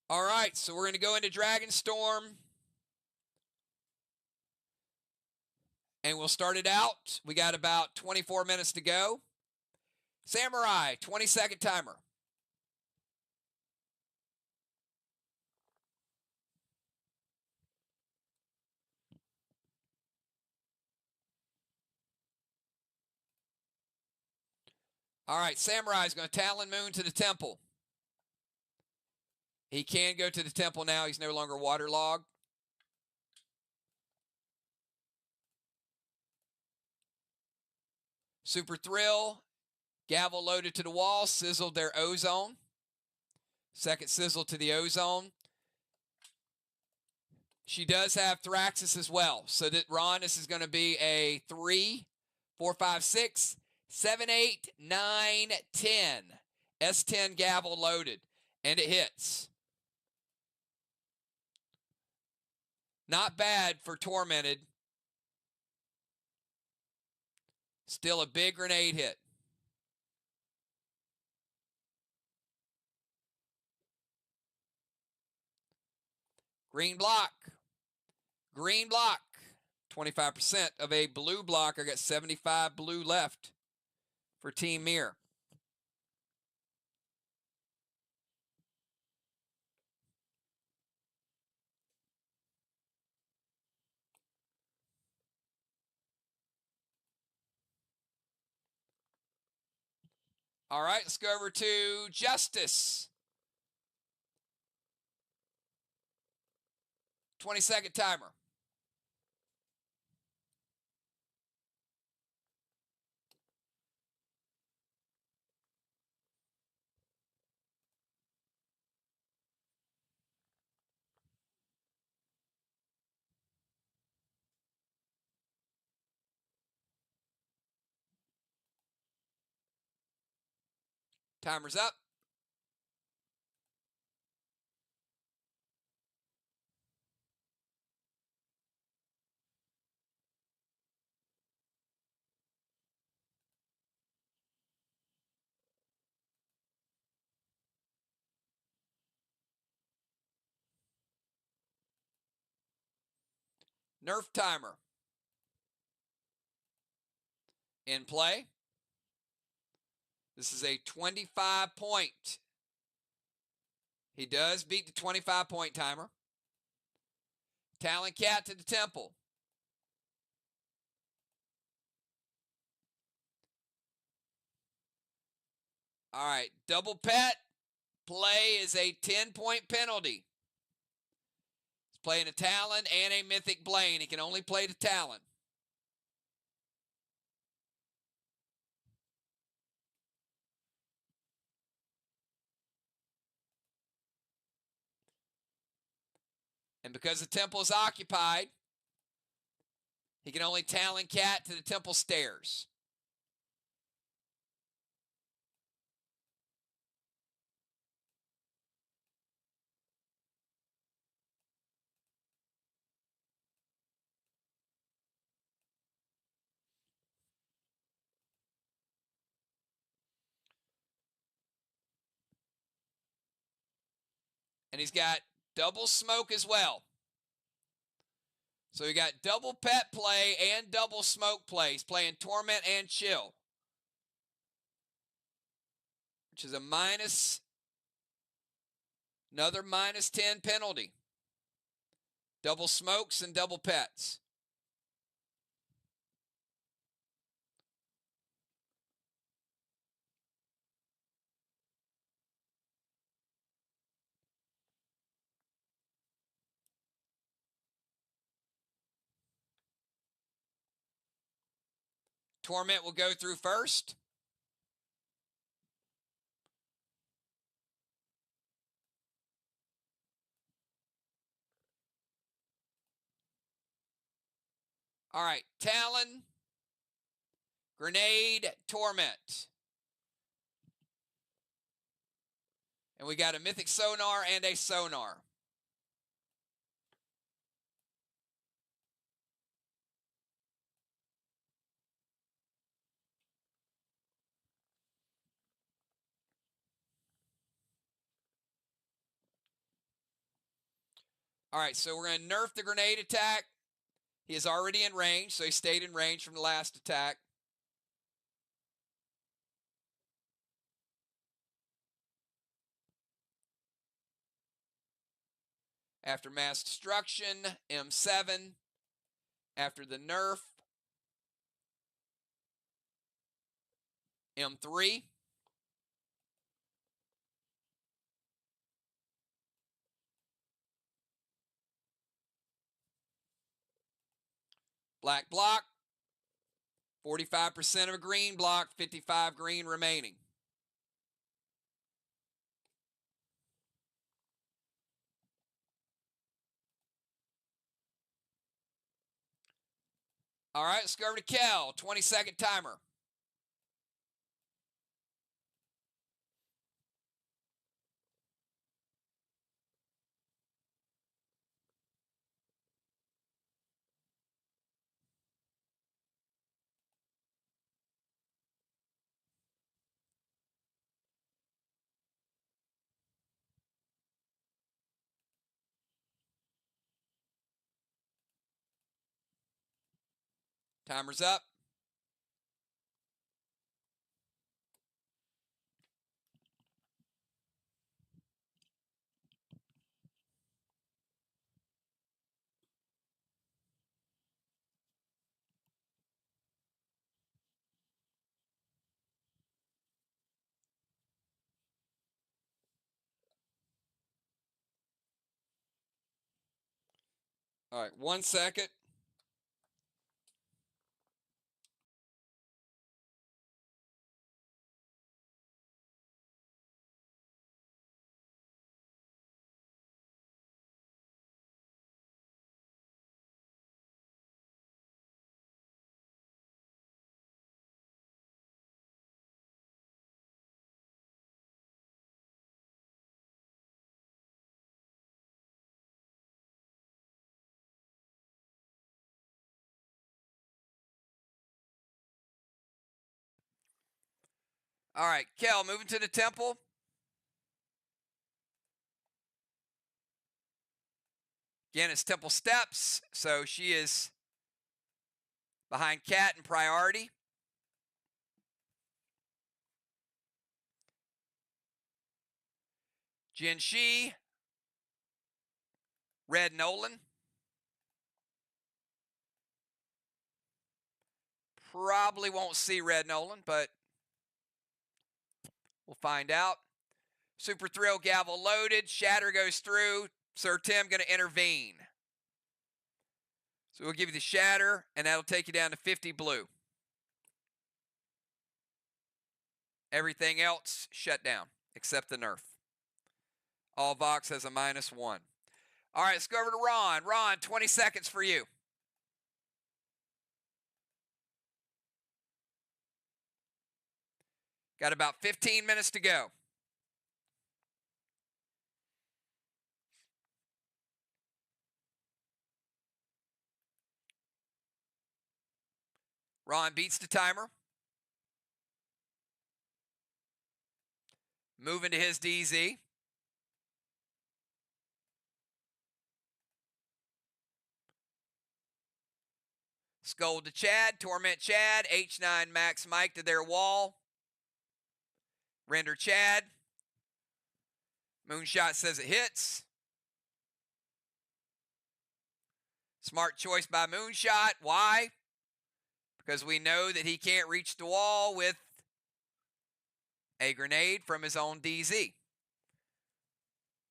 All right, so we're going to go into Dragon Storm. And we'll start it out. We got about 24 minutes to go. Samurai, 20-second timer. All right, Samurai is going to Talon Moon to the temple. He can go to the temple now. He's no longer waterlogged. Super Thrill. Gavel loaded to the wall. Sizzled their ozone. Second sizzle to the ozone. She does have Thraxis as well. So that Ron, this is going to be a 3, 4, 5, 6, 7, 8, 9, 10. S10 gavel loaded. And it hits. Not bad for Tormented. Still a big grenade hit. Green block. Green block. 25% of a blue block. I got 75 blue left for Team MIR. All right, let's go over to Justice. 20-second timer. Timer's up. Nerf timer. In play. This is a 25-point. He does beat the 25-point timer. Talon Cat to the temple. All right, double pet play is a 10-point penalty. He's playing a Talon and a Mythic Blaine. He can only play the Talon. And because the temple is occupied, he can only Talon Cat to the temple stairs. And he's got double smoke as well. So he got double pet play and double smoke play. He's playing Torment and Chill, which is another -10 penalty. Double smokes and double pets. Torment will go through first. All right, Talon, Grenade, Torment. And we got a Mythic Sonar and a Sonar. All right, so we're going to nerf the grenade attack. He is already in range, so he stayed in range from the last attack. After mass destruction, M7. After the nerf, M3. Black block, 45% of a green block, 55 green remaining. All right, let's go over to Kel, 20-second timer. Timer's up. All right, 1 second. All right, Kel, moving to the temple. Again, it's temple steps, so she is behind Cat in priority. Jin Shi, Red Nolan. Probably won't see Red Nolan, but we'll find out. Super Thrill gavel loaded. Shatter goes through. Sir Tim going to intervene. So we'll give you the Shatter, and that'll take you down to 50 blue. Everything else shut down, except the nerf. All VOX has a -1. All right, let's go over to Ron. Ron, 20 seconds for you. Got about 15 minutes to go. Ron beats the timer. Moving to his DZ. Scold to Chad. Torment Chad. H9 Max Mike to their wall. Render Chad. Moonshot says it hits. Smart choice by Moonshot. Why? Because we know that he can't reach the wall with a grenade from his own DZ.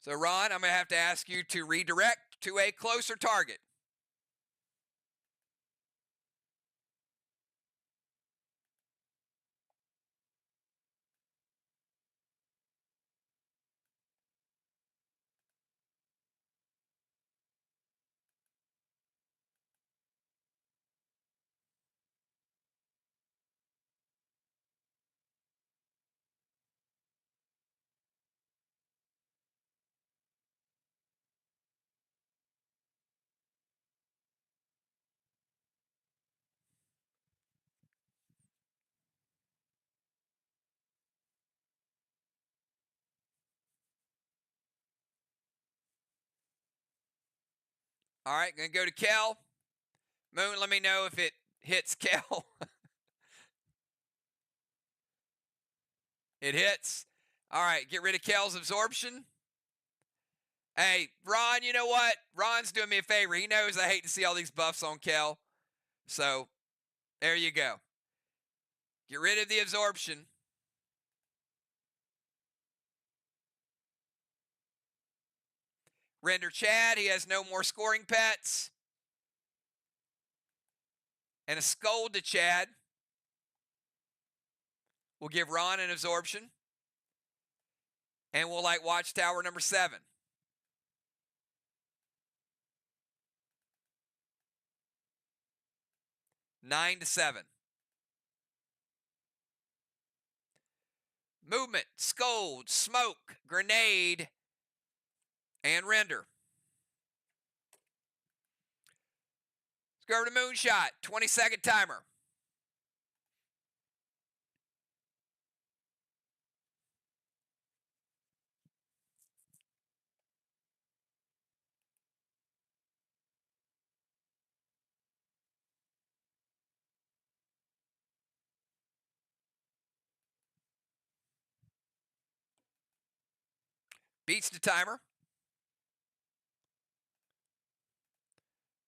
So, Ron, I'm going to have to ask you to redirect to a closer target. All right, going to go to Kel. Moon, let me know if it hits Kel. It hits. All right, get rid of Kel's absorption. Hey, Ron, you know what? Ron's doing me a favor. He knows I hate to see all these buffs on Kel. So, there you go. Get rid of the absorption. Render Chad. He has no more scoring pets. And a Scold to Chad. We'll give Ron an absorption. And we'll light Watchtower number 7. Nine to 7. Movement, Scold, Smoke, Grenade, and Render. Let's go over to Moonshot. 20-second timer. Beats the timer.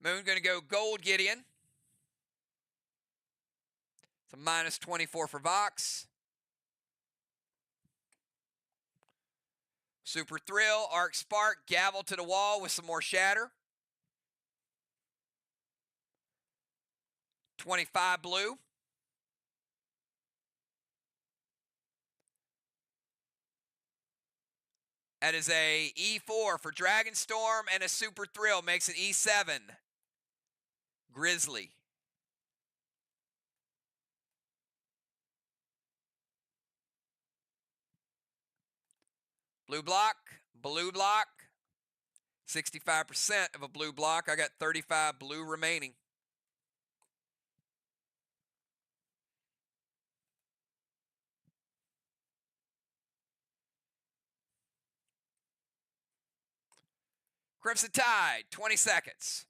Moon going to go Gold Gideon. It's a minus 24 for VOX. Super Thrill, Arc Spark, Gavel to the wall with some more Shatter. 25 blue. That is a E4 for Dragonstorm, and a Super Thrill makes it E7. Grizzly. Blue block, blue block. 65% of a blue block. I got 35 blue remaining. Crimson Tide, 20 seconds.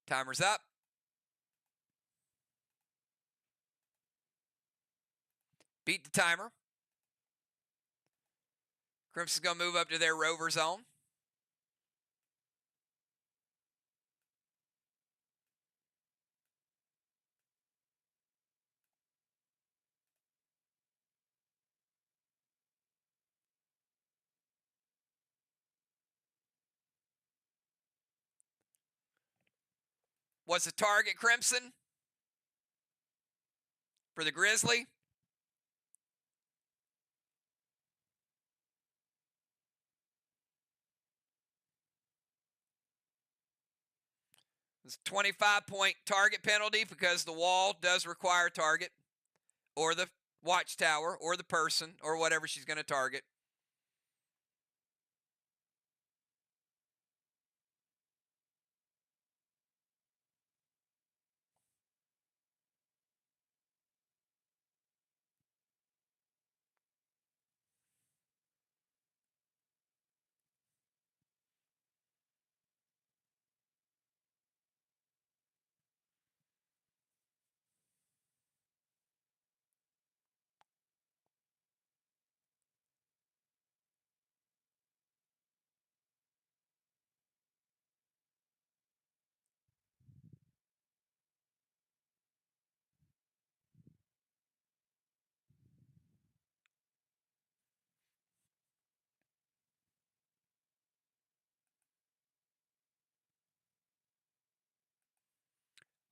Timer's up. Beat the timer. Crimson's going to move up to their rover zone. What's the target, Crimson? For the Grizzly? It's a 25-point target penalty because the wall does require target, or the watchtower, or the person, or whatever she's going to target.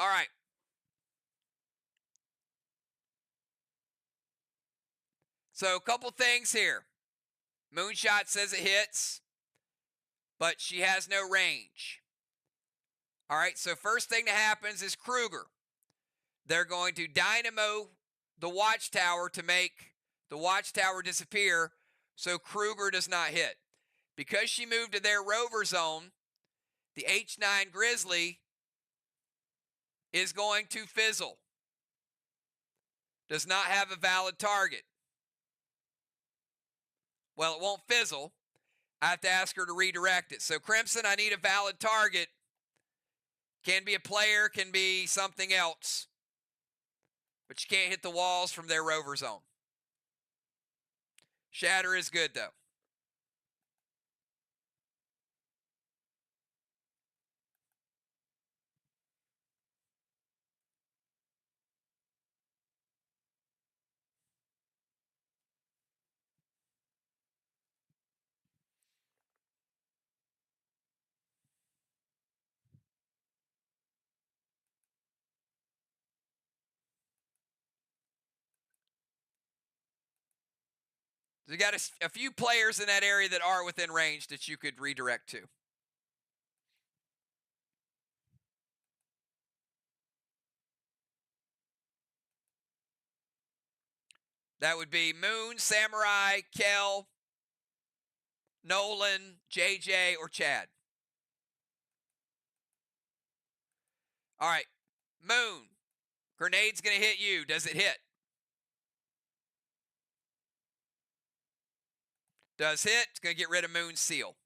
All right. So a couple things here. Moonshot says it hits, but she has no range. All right, so first thing that happens is Kruger. They're going to dynamo the watchtower to make the watchtower disappear so Kruger does not hit. Because she moved to their rover zone, the H9 Grizzly is going to fizzle. Does not have a valid target. Well, it won't fizzle. I have to ask her to redirect it. So, Crimson, I need a valid target. Can be a player, can be something else. But you can't hit the walls from their rover zone. Shatter is good, though. So you got a few players in that area that are within range that you could redirect to. That would be Moon, Samurai, Kel, Nolan, JJ, or Chad. All right, Moon, Grenade's going to hit you. Does it hit? Does hit. It's going to get rid of Moon Seal.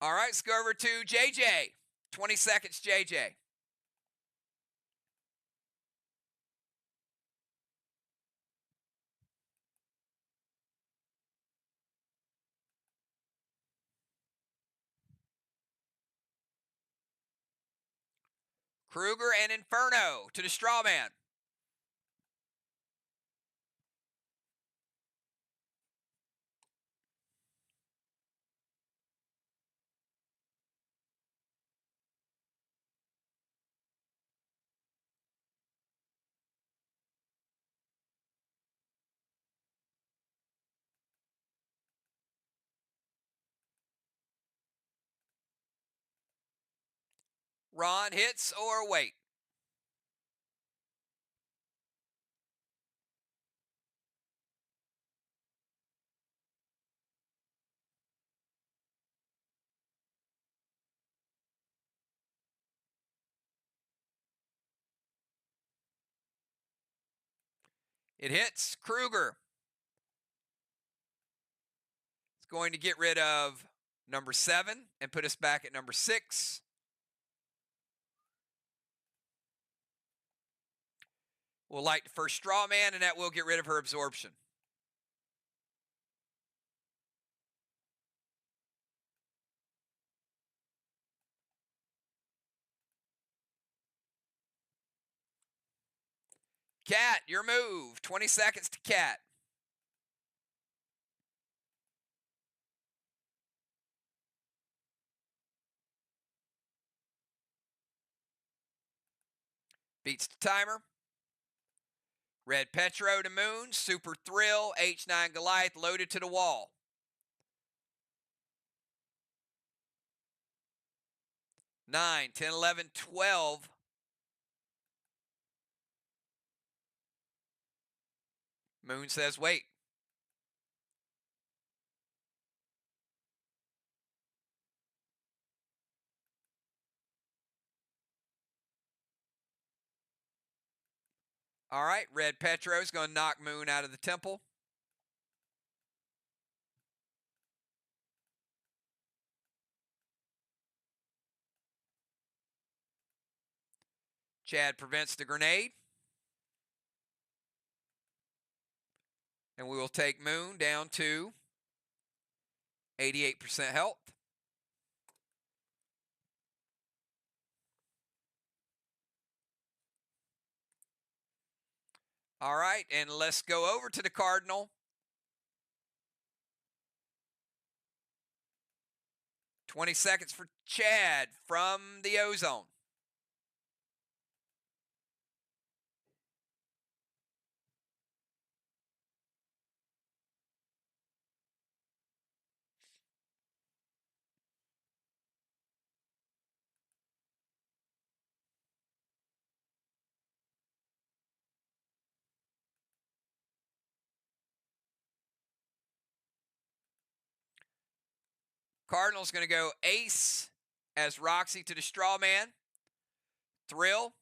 All right, let's go over to JJ. 20 seconds, JJ. Kruger and Inferno to the straw man. Ron hits or wait? It hits. Kruger. It's going to get rid of number 7 and put us back at number 6. We'll light the first straw man, and that will get rid of her absorption. Cat, your move. 20 seconds to Cat. Beats the timer. Red Petro to Moon. Super Thrill. H9 Goliath loaded to the wall. 9, 10, 11, 12. Moon says wait. All right, Red Petro is going to knock Moon out of the temple. Chad prevents the grenade. And we will take Moon down to 88% health. All right, and let's go over to the Cardinal. 20 seconds for Chad from the Ozone. Cardinal's going to go Ace as Roxy to the straw man. Thrill.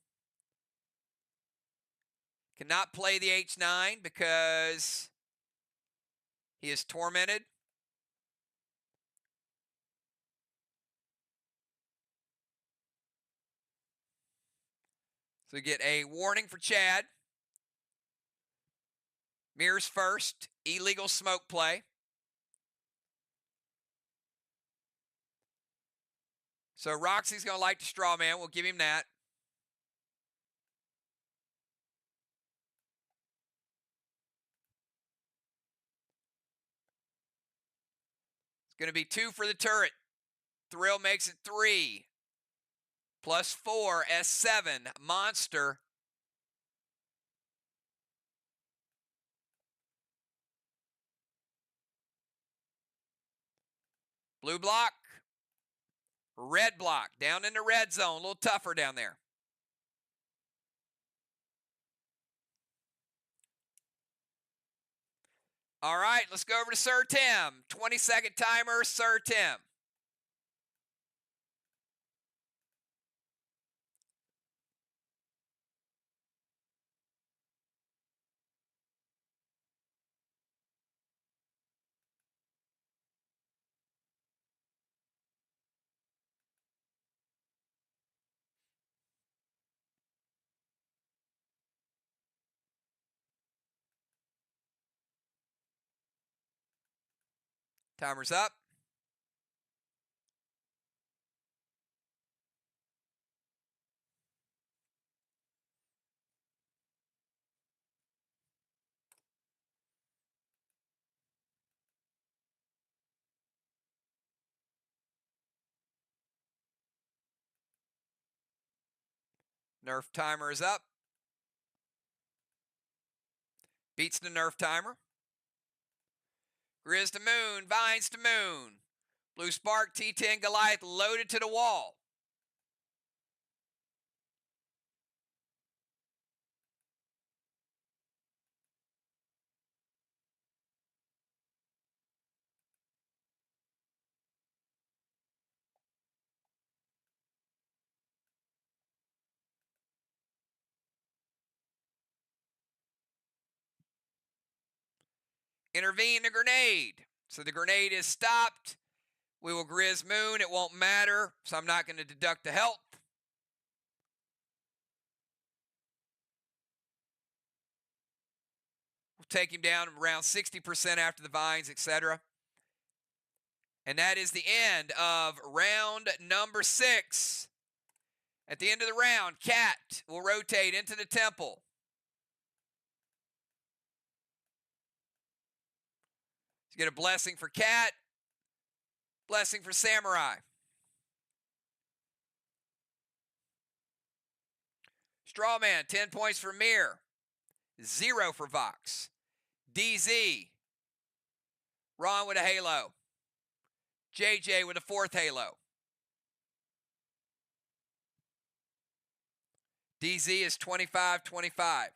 Cannot play the H9 because he is tormented. So we get a warning for Chad. Mirrors first. Illegal smoke play. So Roxy's going to light the straw man. We'll give him that. It's going to be 2 for the turret. Thrill makes it 3. Plus 4, S7, Monster. Blue block. Red block. Down in the red zone. A little tougher down there. All right, let's go over to Sir Tim. 20-second timer, Sir Tim. Timer's up. Nerf timer is up. Beats the Nerf timer. Grizz to moon, vines to moon. Blue Spark, T10 Goliath loaded to the wall. Intervene the grenade. So the grenade is stopped. We will Grizz moon. It won't matter, so I'm not going to deduct the health. We'll take him down around 60% after the vines, etc. And that is the end of round number 6. At the end of the round, Cat will rotate into the temple. To get a blessing for Cat, blessing for Samurai. Strawman, 10 points for MIR, 0 for VOX. DZ, Ron with a halo. JJ with a 4th halo. DZ is 25-25.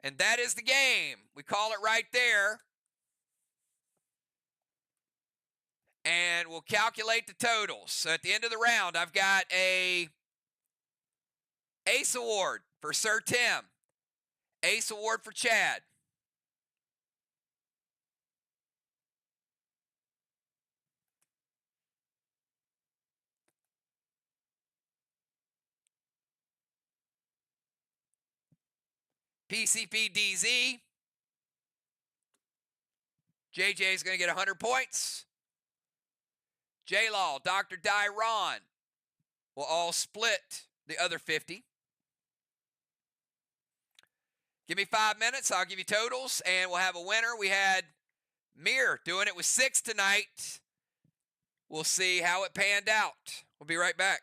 And that is the game. We call it right there. And we'll calculate the totals. So at the end of the round, I've got a Ace Award for Sir Tim. Ace Award for Chad. PCP DZ. JJ is going to get 100 points. J-Law, Dr. Ron will all split the other 50. Give me 5 minutes. I'll give you totals, and we'll have a winner. We had MIR doing it with 6 tonight. We'll see how it panned out. We'll be right back.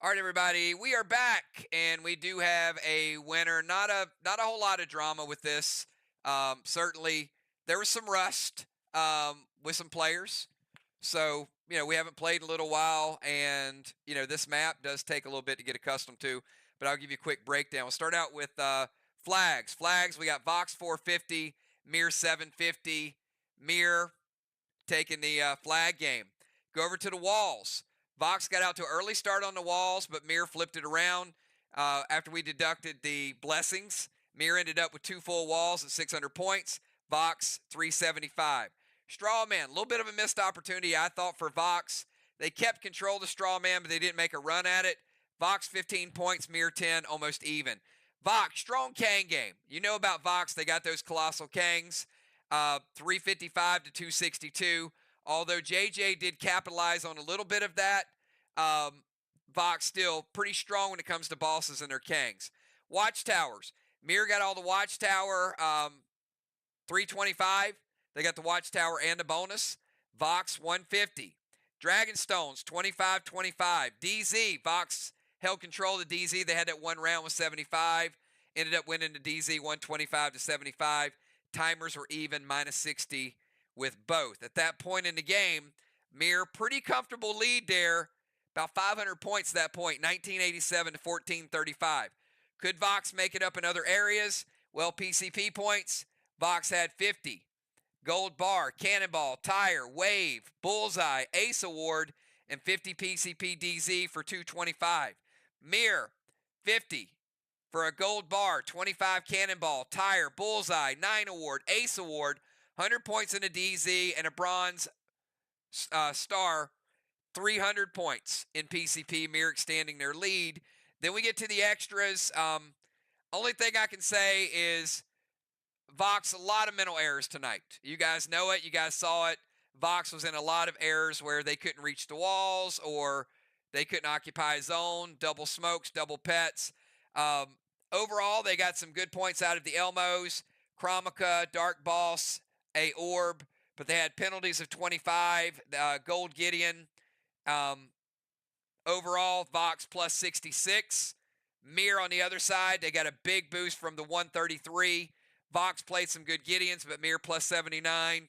All right, everybody, we are back, and we do have a winner. Not a whole lot of drama with this. Certainly, there was some rust with some players. So, we haven't played in a little while, and, this map does take a little bit to get accustomed to, but I'll give you a quick breakdown. We'll start out with flags. Flags, we got VOX 450, MIR 750, MIR taking the flag game. Go over to the walls. VOX got out to an early start on the walls, but MIR flipped it around after we deducted the blessings. MIR ended up with 2 full walls at 600 points. VOX 375. Strawman, a little bit of a missed opportunity, I thought, for VOX. They kept control of the Strawman, but they didn't make a run at it. VOX 15 points, MIR 10, almost even. VOX, strong Kang game. You know about VOX, they got those colossal Kangs. 355 to 262. Although JJ did capitalize on a little bit of that, VOX still pretty strong when it comes to bosses and their Kangs. Watchtowers. MIR got all the Watchtower 325. They got the Watchtower and the bonus. VOX 150. Dragonstones 25-25. DZ. VOX held control of the DZ. They had that one round with 75. Ended up winning the DZ 125 to 75. Timers were even -60 with both. At that point in the game, MIR pretty comfortable lead there. About 500 points at that point, 1987 to 1435. Could VOX make it up in other areas? Well, PCP points, VOX had 50. Gold bar, cannonball, tire, wave, bullseye, ace award, and 50 PCP DZ for 225. MIR, 50 for a gold bar, 25 cannonball, tire, bullseye, 9 award, ace award, 100 points in a DZ, and a bronze star, 300 points in PCP, MIR extending their lead. Then we get to the extras. Only thing I can say is VOX, a lot of mental errors tonight. You guys know it. You guys saw it. VOX was in a lot of errors where they couldn't reach the walls or they couldn't occupy a zone, double smokes, double pets. Overall, they got some good points out of the Elmos, Chromica, Dark Boss, a Orb, but they had penalties of 25, Gold Gideon. Overall, VOX plus 66. MIR on the other side, they got a big boost from the 133. VOX played some good Gideons, but MIR plus 79.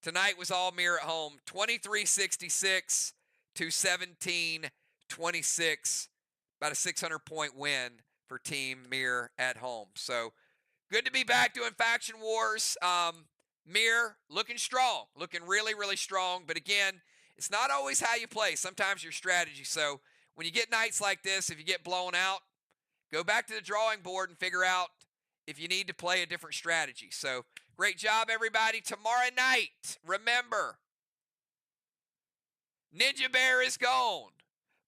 Tonight was all MIR at home, 23-66 to 17-26. About a 600-point win for Team MIR at home. So good to be back doing Faction Wars. MIR looking strong, looking really, really strong. But again, it's not always how you play. Sometimes your strategy. So when you get nights like this, if you get blown out, go back to the drawing board and figure out if you need to play a different strategy. So great job, everybody. Tomorrow night, remember, Ninja Bear is gone,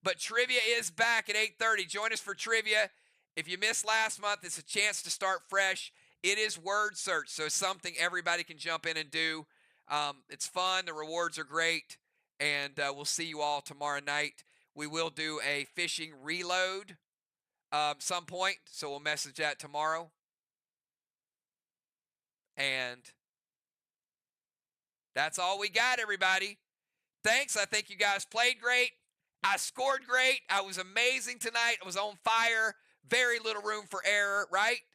but trivia is back at 8:30. Join us for trivia. If you missed last month, it's a chance to start fresh. It is word search, so it's something everybody can jump in and do. It's fun. The rewards are great, and we'll see you all tomorrow night. We will do a fishing reload some point, so we'll message that tomorrow. And that's all we got, everybody. Thanks. I think you guys played great. I scored great. I was amazing tonight. I was on fire. Very little room for error, right?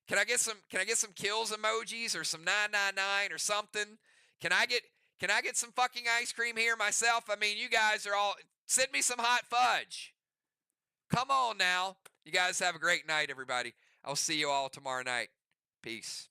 Can I get some kills emojis or some 999 or something? Can I get some fucking ice cream here myself? I mean, you guys are all, send me some hot fudge. Come on now. You guys have a great night, everybody. I'll see you all tomorrow night. Peace.